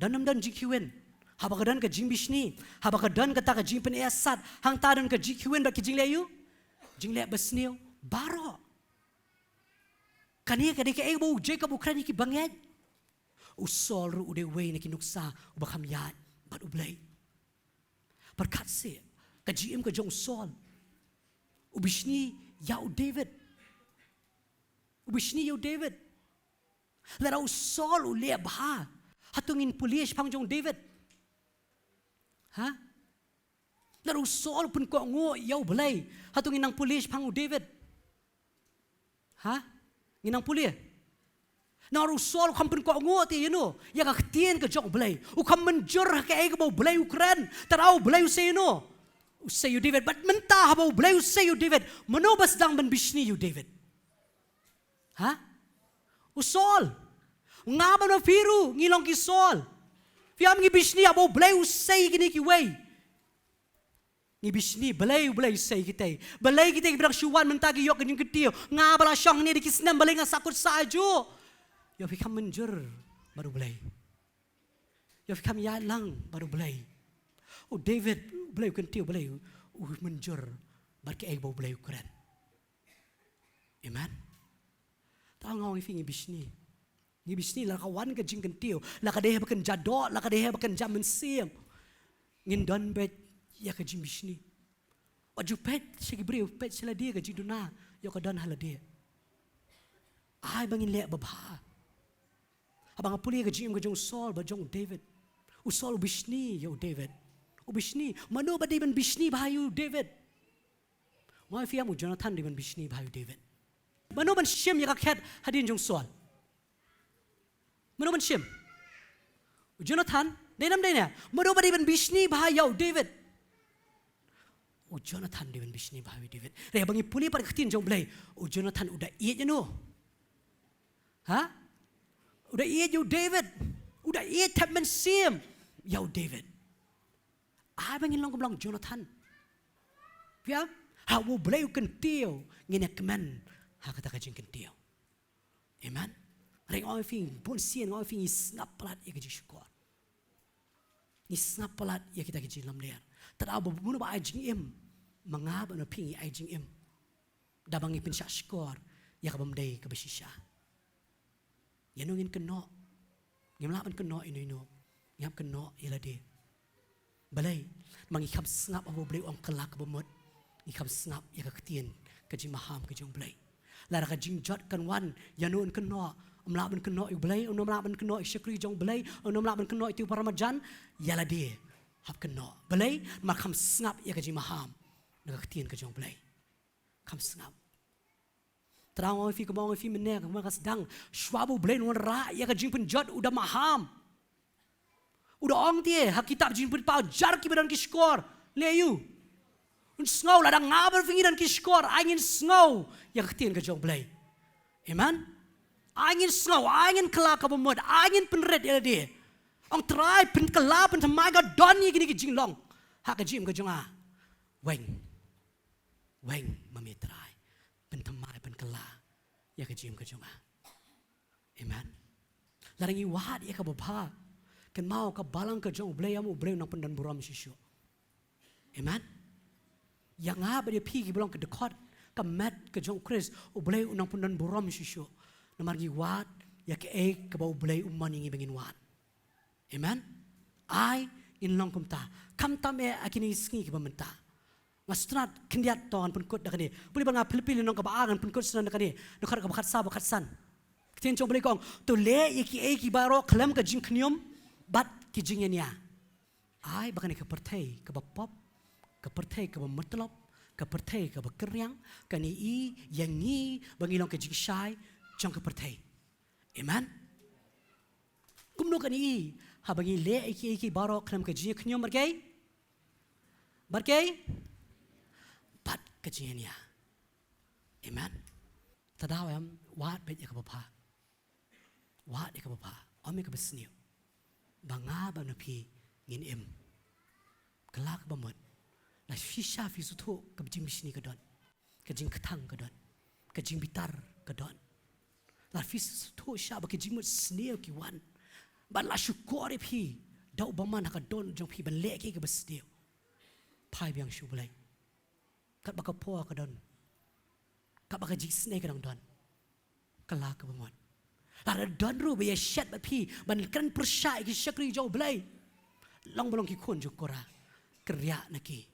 danam dan jing kiwen haba ka dan ka jing bishni haba ka dan ka ta ka jing peni esat hang ta dan ka jing kiwen ba ki jing leyu jing le besneu baro kani ka de ke ebo Jacob ukren ki banget usol ru ude wei na kinuksa ubakam yat bat ublay perkat se ka GM ka jong sol Ubishni yau David. Ubishni yau David. Lara Saul ule bah. Hatungin pulis pangjong David. Ha? Lara Saul pun ko ngo yau belai. Hatungin nang pulis pangu David. Ha? Nginang pulis. Naru Saul kam pun ko ngo ti yeno. Ya ka ktien ka jong belai. U kam menjur ka ai ka bau belai Ukraine. Tarau belai usay no. Usay you David. But mentah bau belai usay you David. Manobas dang ben bishni you David. Ha? U Saul. Nga ba na firu ngilong ki Saul. Fiam ngi bishni abo belai usay gini ki way. Ngi bishni belai usay kita. Belai kita bilang syuan mentagi yok gini ketiyo. Nga bala syang ni di kisnam belai nga sakut saju. Yo fikam menjur baru belai. Yo fikam ya lang baru belai. Oh David belai ketiyo belai. Menjur barke ay bau belai ukuran. Amen. Tahu ngau ngi bishni. Ngi bishni la kawan ka jing kentiyo. La ka dehe bakan jadot, la ka dehe bakan jam mensiam. Ngin don bet ya ka jing bishni. Waju pet segi beri pet sila dia ka jiduna. Yo ka don hala dia. Ai bangin lek babha. Abang apuli ka jing ka jong Saul ba jong David. U Saul bishni yo David. U bishni mano ba David bishni bahayu David. Wai fiam u Jonathan David bishni bahayu David. Mano ban Shem ya ka khat hadin jong Saul. Mano ban Shem. U Jonathan denam dena. Mano ba David bishni bahayu David. U Jonathan David bishni bahayu David. Re bangi puli par khatin jong blai. U Jonathan udah iet no. Ha? Udah iet you David. Udah iet tap men sim. Yau David. Ai bangin long kebelang Jonathan. Ya? Ha wo blai kentil ngene kemen. Ha kata kajing kentil. Amen. Ring oi fing pun sien oi fing snap pelat ya kaji syukur. Ni snap pelat ya kita kaji lam leer. Tara bo bunu ba ajing im. Mangab na ping ajing im. Dabangi pin syukur ya kabam dai ka basisha. Yan ngin keno. Ngimlapan keno ino. Ngap keno ila de. Balai mangikam snap abo blai ong kelak bomot. Ngikam snap ya ka ktien kaji maham ka jong blai. Lara ka jing jot kan wan yanun keno. Mlaban keno i blai, ono mlaban keno i syakri jong blai, ono mlaban keno i tu paramajan yala de. Hap keno. Balai makam snap ya kaji maham. Naga ktien ka jong blai. Kam snap. Terang oi fi kemau oi fi menek makas dang swabu blai non ra ya ka jing penjot udah maham. Udah ong tie hak kitab jing pen pau jar ki badan ki skor leyu. Un sngow ladang ngabar fingiran ki skor angin sngow ya ktien ka jong blai. Amen. Angin sngow angin kelak ka bomod angin penret ya dia. Ong try pen kelap pen tamai ga don ye gini ki jing long. Hak ka jing ka jong a. Weng mamitrai. Pentemai penkela ya ka jim ka jonga. Amen. Larangi wahat ya ka bapa. Kan mau ka balang ka jong blay amu blay nang pendan buram sisyo. Amen. Yang ngab dia pi ki belong ke dekot ka mat ka jong Chris o blay nang pendan buram sisyo. Namargi wat ya ka ka bau blay umman ngi bengin wat. Amen. Ai in long kumta. Kam tam akini isngi ki bamenta. Ngastrat kendiat tongan penkut dak ni. Puli banga pilipili nong kabaagan penkut senan dak ni. Dokar ka bakat sa bakat san. Ktien chong beli kong to le ki baro klam ka jing knium bat ki jing nya. Ai bakani ka pertai ka bapop ka pertai ka matlop ka pertai ka bakeryang ka ni i yang ni bangilong ka jing syai chong ka pertai. Amen. Kumno ka ni ha bangi le ki baro klam ka jing knium barkai. Kejadiannya, amen. Tadawam wat bet ya kabapa, wat ya kabapa, ome kabesniu, banga banapi ngin em, kelak bamot, la fisha fisuto kabjing bisni kadon, kajing ketang kadon, kajing bitar kadon, la fisuto sha bakajing mut sneo kiwan, ban la syukur pi, dau baman hakadon jong pi ban leki kabesniu, pai biang syubulai. Kat baka poa ka don. Kat baka jisne ka don. Kala ka bamot. Lara don ru be shet ba pi ban kan persai ki syakri jo blai. Long bolong ki kun jo kora. Kerja naki.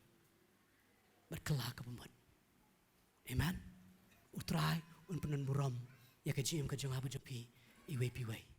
Bar kala ka bamot. Amen. Utray, un penan buram, ya kajim kajang haba japi, iwe piwe.